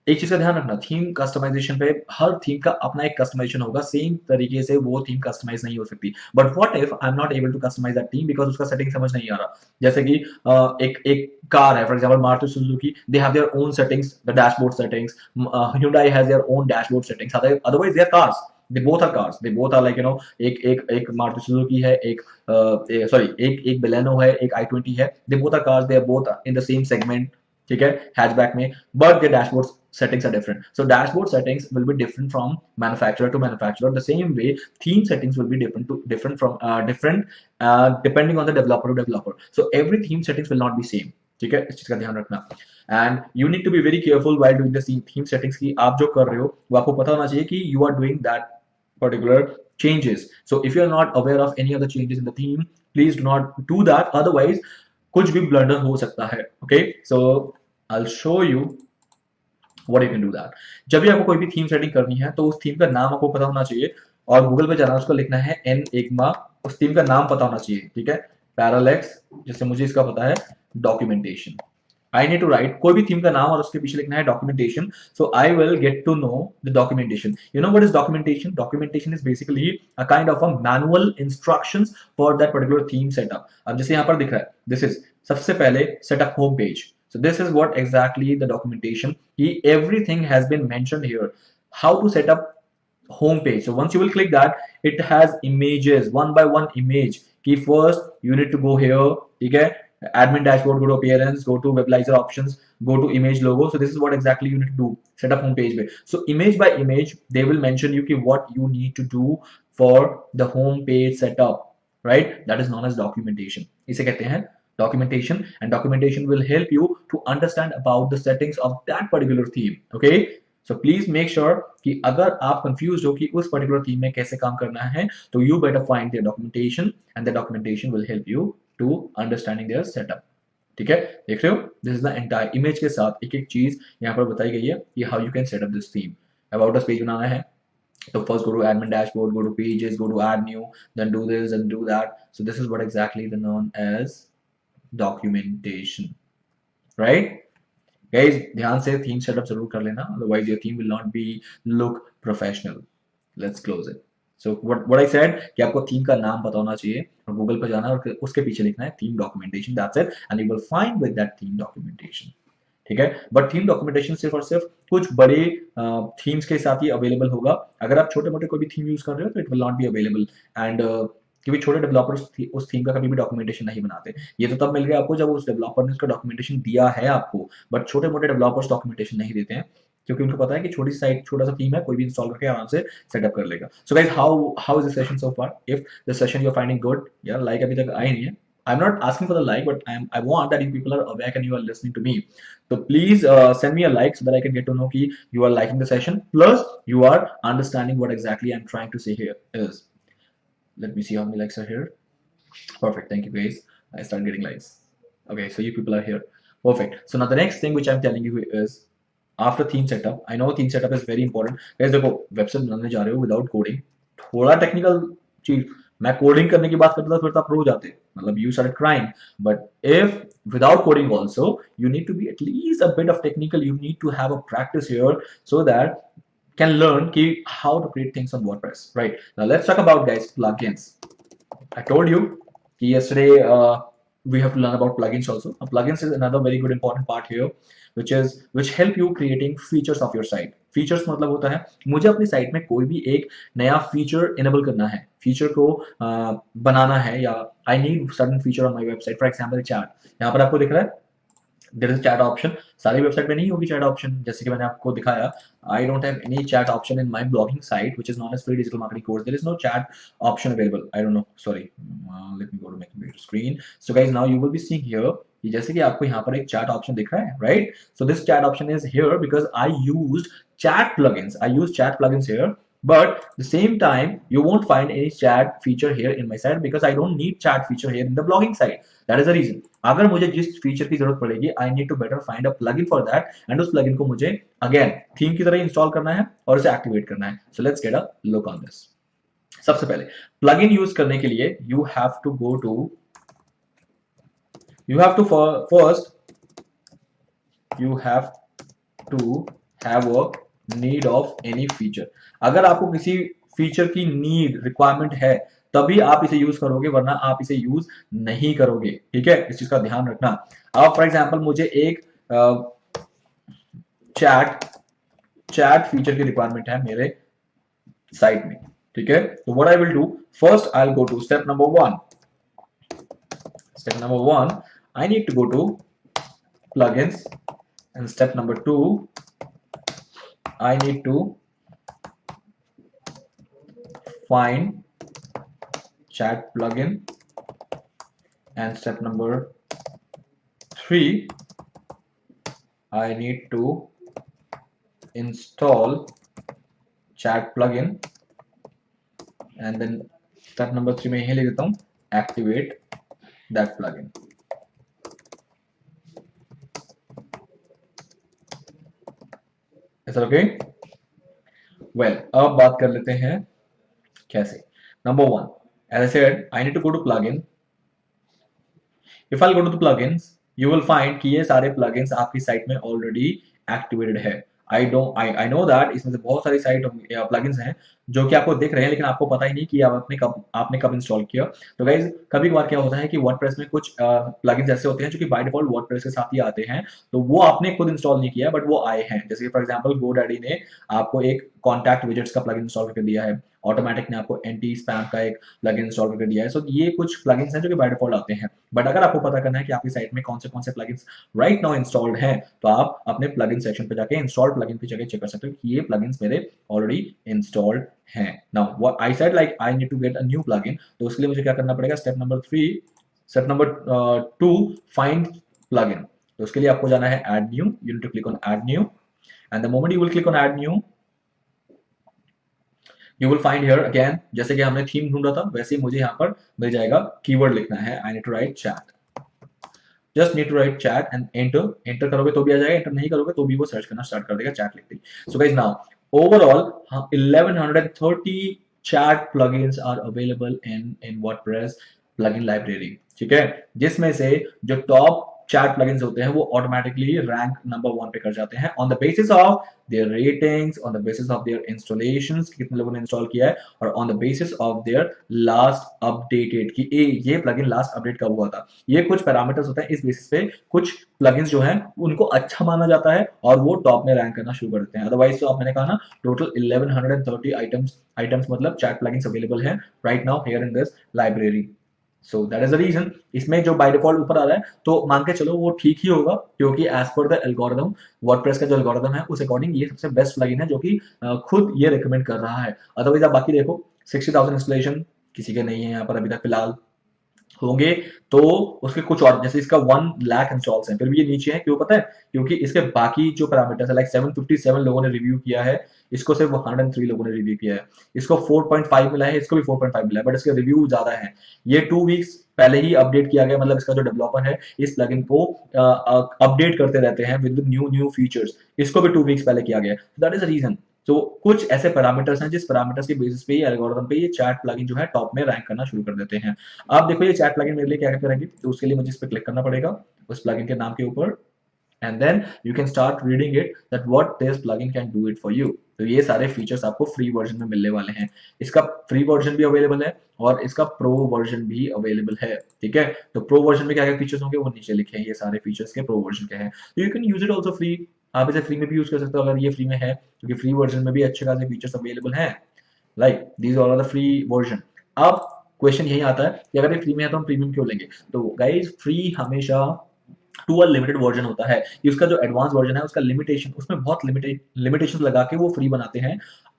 एक चीज का ध्यान रखना, theme customization पे हर theme का अपना एक customization होगा, सेम तरीके से वो थीम कस्टमाइज नहीं हो सकती. But what if I am not able to customize that theme because उसका सेटिंग समझ नहीं आ रहा. जैसे कि एक कार है, for example Maruti Suzuki, they have their own settings, the dashboard settings. Hyundai has their own dashboard settings. Otherwise they are cars. They both are cars. They both are like, एक मारुति सुजुकी है, एक Baleno है, एक i20 है. They both are cars. They are both in the same segment. ठीक है, hatchback में, but the dashboard settings are different. So dashboard settings will be different from manufacturer to manufacturer. The same way, theme settings will be different depending on the developer to developer. So every theme settings will not be same. ठीक है, इस चीज का ध्यान रखना. And you need to be very careful while doing the theme settings की आप जो कर रहे हो वो आपको पता होना चाहिए कि you are doing that particular changes. So if you are not aware of any of the changes in the theme, please do not do that. Otherwise कुछ भी ब्लंडर हो सकता है. Okay, so I will show you what you can do that. जब भी आपको कोई भी थीम सेटिंग करनी है तो उस थीम का नाम आपको पता होना चाहिए, और गूगल पे जाना, उसको लिखना है Enigma, उस थीम का नाम पता होना चाहिए. ठीक है, पैरालेक्स, जैसे मुझे इसका पता है, documentation. I need to write कोई भी थीम का नाम और उसके पीछे लिखना है documentation. So I will get to know the documentation. You know what is documentation? Documentation is basically a kind of a manual instructions for that particular theme setup. अब जैसे यहाँ पर दिख रहा है, this is सबसे पहले setup home page. So this is what exactly the documentation. Everything has been mentioned here. How to set up home page. So once you will click that, it has images, one by one image. कि first you need to go here, ठीक है, admin dashboard, go to appearance, go to webalizer options, go to image logo. So this is what exactly you need to do, set up home page पे. So image by image they will mention you कि what you need to do for the home page setup, right? That is known as documentation. इसे कहते हैं documentation, and documentation will help you to understand about the settings of that particular theme. Okay, so please make sure कि अगर आप confused हो कि उस particular theme में कैसे काम करना है, तो you better find their documentation, and the documentation will help you to understanding their setup. ठीक है, देख रहे हो, this is the entire image के साथ एक एक चीज यहाँ पर बताई गई है कि how you can set up this theme. About us page बनाना है तो first go to admin dashboard, go to pages, go to add new, then do this and do that. So this is what exactly the known as documentation, right guys? ध्यान से theme setup जरूर कर लेना, otherwise your theme will not be look professional. Let's close it. So what I said कि आपको theme का नाम पता होना चाहिए और गूगल पर जाना और उसके पीछे लिखना है theme documentation, that's it, and you will find with that theme documentation. ठीक है, बट थीम डॉक्यूमेंटेशन सिर्फ और सिर्फ कुछ बड़े थीम्स के साथ ही अवेलेबल होगा. अगर आप छोटे मोटे कोई भी थीम यूज कर रहे हो तो it will not be available. And क्योंकि छोटे डेवलपर्स उस थीम का कभी भी डॉक्यूमेंटेशन नहीं बनाते. ये तो तब मिल गया आपको जब उस डेवलपर ने उसका डॉक्यूमेंटेशन दिया है आपको, बट छोटे मोटे डेवलपर्स डॉक्यूमेंटेशन नहीं देते हैं क्योंकि उनको पता है कि छोटी साइट, छोटा सा थीम है, कोई भी इंस्टॉल करके आराम से सेटअप कर लेगा. So guys, how is the session so far? If the session you are finding good, यार लाइक अभी तक आई नहीं है. I'm not asking for the like, but I want that you people are awake and you are listening to me. So please send me a like so that I can get to know कि you are liking the session. Plus you are understanding what exactly I'm trying to say here is. Let me see how many likes are here. Perfect. Thank you guys. I start getting likes. Okay, so you people are here. Perfect. So now the next thing which I'm telling you is after theme setup. I know theme setup is very important. Guys देखो website बनाने जा रहे हो without coding, थोड़ा technical चीज. मैं coding करने की बात करता था फिर तो आप रो जाते, मतलब you started crying. But if without coding also, you need to be at least a bit of technical. You need to have a practice here so that can learn ki how to create things on WordPress. Right now, let's talk about guys plugins. I told you ki yesterday we have to learn about plugins also. Now, plugins is another very good important part here, which help you creating features of your site. Features मतलब होता है मुझे अपनी site में कोई भी एक नया फीचर इनेबल करना है, फीचर को बनाना है, या I need certain feature on my website. For example chat, यहाँ पर आपको दिख रहा है देयर इज चैट ऑप्शन. सारी वेबसाइट में नहीं होगी चैट ऑप्शन, जैसे कि मैंने आपको दिखाया. I don't have any chat option in my blogging site which is known as free digital marketing course. There is no chat option available. I don't know, sorry, let me go to make screen. So guys, now you will be seeing here जैसे कि आपको यहाँ पर एक chat option दिख रहा है, right? So this chat option is here because I used chat plugins. I use chat plugins here, but the same time you won't find any chat feature here in my site because I don't need chat feature here in the blogging site. That is the reason. अगर मुझे जिस feature की जरूरत पड़ेगी, I need to better find a plugin for that, and उस plugin को मुझे again theme की तरह इंस्टॉल करना है और उसे एक्टिवेट करना है. So let's get a look on this. सबसे पहले plugin यूज करने के लिए you have to have a need of any feature. अगर आपको किसी फीचर की नीड रिक्वायरमेंट है तभी आप इसे यूज करोगे, वरना आप इसे यूज नहीं करोगे. ठीक है, इस चीज का ध्यान रखना. अब फॉर एग्जांपल मुझे एक चैट फीचर की रिक्वायरमेंट है मेरे साइट में. ठीक है, तो what I will do, first I will go to step number 1. I need to go to plugins, and step number 2, I need to find chat plugin, and step number 3, I need to install chat plugin, and then step number 3 में यही लिख देता हूँ activate that plugin. Is that okay? Well, अब बात कर लेते हैं कैसे. Number 1, as I said, I need to go to plugin. If I'll go to the plugins, you will find कि ये सारे plugins आपकी साइट में already activated है. I know that इसमें से बहुत सारी साइट plugins हैं जो कि आपको दिख रहे हैं लेकिन आपको पता ही नहीं कि आपने कब इंस्टॉल किया। तो गाइज कभी कभार क्या होता है कि वर्डप्रेस में कुछ प्लगइन्स ऐसे होते हैं जो कि बाय डिफॉल्ट वर्डप्रेस के साथ ही आते हैं, तो वो आपने खुद इंस्टॉल नहीं किया बट वो आए हैं। जैसे फॉर एग्जांपल GoDaddy ने आपको एक कॉन्टैक्ट विजेट्स का प्लगइन इंस्टॉल करके दिया है, ऑटोमेटिक ने आपको एंटी स्पैम का एक प्लगइन इंस्टॉल करके दिया है। सो ये कुछ प्लगइन्स हैं जो कि बाय डिफॉल्ट आते हैं। बट अगर आपको पता करना है कि आपकी साइट में कौन से प्लगइन्स राइट नाउ इंस्टॉल्ड हैं, तो आप अपने प्लगइन सेक्शन पे जाके इंस्टॉल प्लगइन की जगह चेक कर सकते हो कि ये प्लगइन्स मेरे ऑलरेडी इंस्टॉल्ड हैं। Now what I said like I need to get a new plugin, तो उसके लिए मुझे क्या करना पड़ेगा, स्टेप नंबर 2, फाइंड प्लगइन। तो उसके लिए आपको जाना है add new, you need to click on add new and the moment you will click on add new you will find here again, जैसे कि हमने थीम ढूंढा था वैसे ही मुझे यहाँ पर मिल जाएगा, कीवर्ड लिखना है, I need to write chat, just need to write chat and enter करोगे तो भी आ जाएगा, एंटर नहीं करोगे तो भी वो सर्च करना स्टार्ट कर देगा चैट लिखते ही। So guys now overall 1130 chat plugins are available in WordPress plugin library, ठीक है, जिसमें से जो टॉप चैट प्लगइन्स होते हैं वो ऑटोमेटिकली रैंक नंबर 1 पे कर जाते हैं on the basis of their ratings, on the basis of their installations, कितने लोगों ने इंस्टॉल किया है, और on the basis of their last updated कि ये प्लगइन लास्ट अपडेट कब हुआ था। ये कुछ पैरामीटर्स होते हैं, इस बेसिस पे कुछ प्लगइन्स जो हैं उनको अच्छा माना जाता है और वो टॉप में रैंक करना शुरू कर देते हैं। अदरवाइज तो आप मैंने कहा ना टोटल 1130 आइटम्स मतलब चैट प्लगइन्स अवेलेबल हैं right now here in this library. So that is the reason. इसमें जो बाय डिफॉल्ट ऊपर आ रहा है तो मान के चलो वो ठीक ही होगा, क्योंकि as per the algorithm, WordPress का जो एल्गोरिथम है उस अकॉर्डिंग ये सबसे बेस्ट प्लगइन है जो कि खुद ये रिकमेंड कर रहा है। अदरवाइज आप बाकी देखो 60,000 इंस्टॉलेशन किसी के नहीं है यहाँ पर अभी तक फिलहाल, होंगे तो उसके कुछ और, जैसे इसका 1 लाख इंस्टॉल्स हैं फिर भी ये नीचे है, क्यों पता है, क्योंकि इसके बाकी जो पैरामीटर्स है लाइक 757 लोगों ने रिव्यू किया है, इसको सिर्फ 103 लोगों ने रिव्यू किया है, इसको 4.5 मिला है, इसको भी 4.5 मिला है, बट इसके रिव्यू ज्यादा है। ये 2 वीक्स पहले ही अपडेट किया गया, मतलब इसका जो डेवलपर है इस प्लगइन को अपडेट करते रहते हैं विद न्यू न्यू फीचर्स, इसको भी 2 वीक्स पहले किया गया, दैट इज द रीजन। तो कुछ ऐसे पैरामीटर्स हैं जिस पैरामीटर्स के बेसिस पे ये एल्गोरिथम पे ये चैट प्लगइन जो है टॉप में रैंक करना शुरू कर देते हैं। अब देखो ये चैट प्लगइन मेरे लिए क्या क्या करेंगे, तो उसके लिए मुझे इस पर क्लिक करना पड़ेगा उस प्लगइन के नाम के ऊपर, and then you can start reading it that what this plugin can do it for you. तो ये सारे फीचर्स आपको फ्री वर्जन में मिलने वाले हैं। इसका फ्री वर्जन भी अवेलेबल है और इसका प्रो वर्जन भी अवेलेबल है, ठीक है। तो प्रो वर्जन में क्या क्या फीचर्स होंगे वो नीचे लिखे हैं, ये सारे फीचर्स के प्रो वर्जन के हैं, तो you can use it also free. आप इसे फ्री में भी यूज कर सकते हो अगर ये फ्री में है, क्योंकि फ्री वर्जन में भी अच्छे खासे फीचर्स अवेलेबल हैं, like these all are the free version. अब क्वेश्चन यही आता है कि अगर ये फ्री में है तो हम प्रीमियम क्यों लेंगे। तो गाइज फ्री हमेशा टू अ लिमिटेड वर्जन होता है, कि उसका जो एडवांस वर्जन है उसका लिमिटेशन, उसमें बहुत लिमिटेशन लगा के वो फ्री बनाते हैं।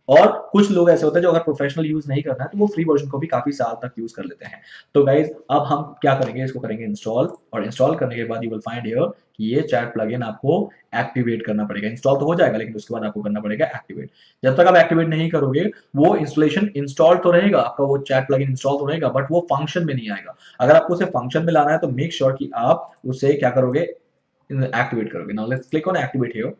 और कुछ लोग ऐसे होते हैं जो अगर प्रोफेशनल यूज नहीं करना है तो वो फ्री वर्जन को भी काफी साल तक यूज कर लेते हैं। तो गाइज अब हम क्या करेंगे, इसको करेंगे इंस्टॉल, और इंस्टॉल करने के बाद यू विल फाइंड हियर कि ये चैट प्लगइन आपको एक्टिवेट करना पड़ेगा। इंस्टॉल तो हो जाएगा लेकिन उसके बाद आपको करना पड़ेगा एक्टिवेट। जब तक आप एक्टिवेट नहीं करोगे वो इंस्टॉलेशन इंस्टॉल तो रहेगा आपका, वो चैट प्लगइन इंस्टॉल तो रहेगा बट वो फंक्शन में नहीं आएगा। अगर आपको उसे फंक्शन में लाना है तो मेक श्योर कि आप उसे क्या करोगे, एक्टिवेट करोगे। Now let's click on activate here.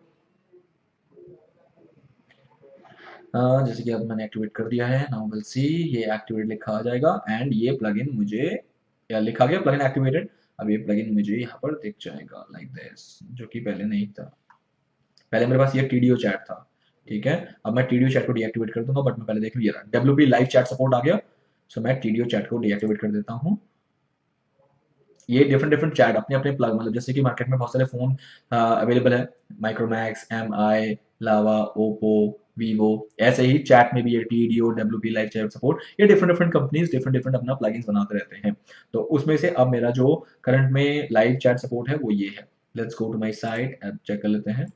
जैसे कि अब मैंने एक्टिवेट कर दिया है, नाउ विल सी ये एक्टिवेट लिखा आ जाएगा एंड ये प्लगइन मुझे, या लिखा गया प्लगइन एक्टिवेटेड, अब ये प्लगइन मुझे यहाँ पर दिख जाएगा लाइक दिस, जो कि पहले नहीं था। पहले मेरे पास ये टीडीओ चैट था, ठीक है। अब मैं टीडीओ चैट को डीएक्टिवेट कर दूंगा, बट मैं पहले देख लूँ ये रहा WP लाइव चैट सपोर्ट आ गया। सो मैं टीडीओ चैट को डीएक्टिवेट कर देता हूँ। ये डिफरेंट डिफरेंट चैट अपने अपने प्लग, मतलब जैसे कि मार्केट में बहुत सारे फोन अवेलेबल है, Micromax, MI, Lava, Oppo, Vivo, ऐसे ही चैट में भी ये Tidio, WP live chat support, ये different different companies different different अपना प्लगइन्स बनाते रहते हैं। तो उसमें से अब मेरा जो करंट में लाइव चैट सपोर्ट है वो ये है। Let's go to my site, check कर लेते हैं।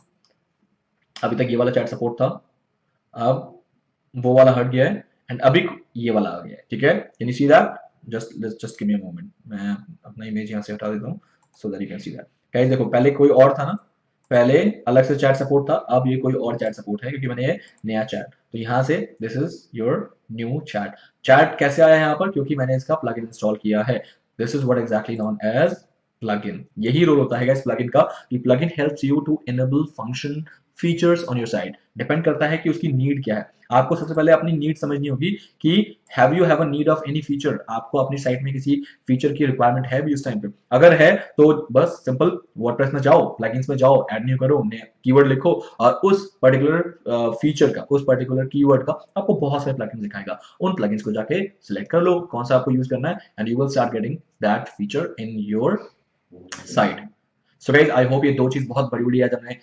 अभी तक ये वाला चैट सपोर्ट था, अब वो वाला हट गया है एंड अभी ये वाला आ गया है, ठीक है। Can you see that, just give me a moment, मैं अपना इमेज यहाँ से हटा देता हूँ so that you can see that. Guys देखो पहले कोई और था ना, पहले अलग से चैट सपोर्ट था, अब ये कोई और चैट सपोर्ट है क्योंकि मैंने ये नया चैट, तो यहाँ से this is your new chat. Chat कैसे आया यहाँ पर, क्योंकि मैंने इसका प्लगइन इंस्टॉल किया है। This is what exactly known as plugin. यही रोल होता है इस प्लगइन का कि plugin helps you to enable function features on your site. Depend करता है कि उसकी नीड क्या है। आपको सबसे पहले अपनी नीड समझनी होगी कि have a need of any feature, आपको अपनी साइट में किसी फीचर की रिक्वायरमेंट है भी उस टाइम पे। अगर है तो बस सिंपल वर्डप्रेस में जाओ, प्लगइन्स में जाओ, ऐड न्यू करो, कीवर्ड लिखो और उस पर्टिकुलर फीचर का, उस पर्टिकुलर कीवर्ड का आपको बहुत सारे प्लगइन्स दिखाएगा। उन प्लगइन्स को जाके सिलेक्ट कर लो कौन सा आपको यूज करना है and you will start getting that feature in your site. So guys I hope ये दो चीज बहुत बड़ी बड़ी आज हमने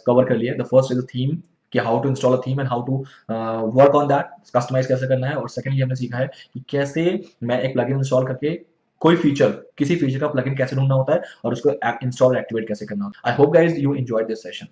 कवर कर लिया है। The first is the theme, कि how to install a theme and how to work on that, customize कैसे करना है। और सेकंडली हमने सीखा है कि कैसे मैं एक प्लगइन इंस्टॉल करके कोई फीचर, किसी फीचर का प्लगइन कैसे ढूंढना होता है और उसको इंस्टॉल एक्टिवेट कैसे करना होता है। I hope guys you enjoyed this session.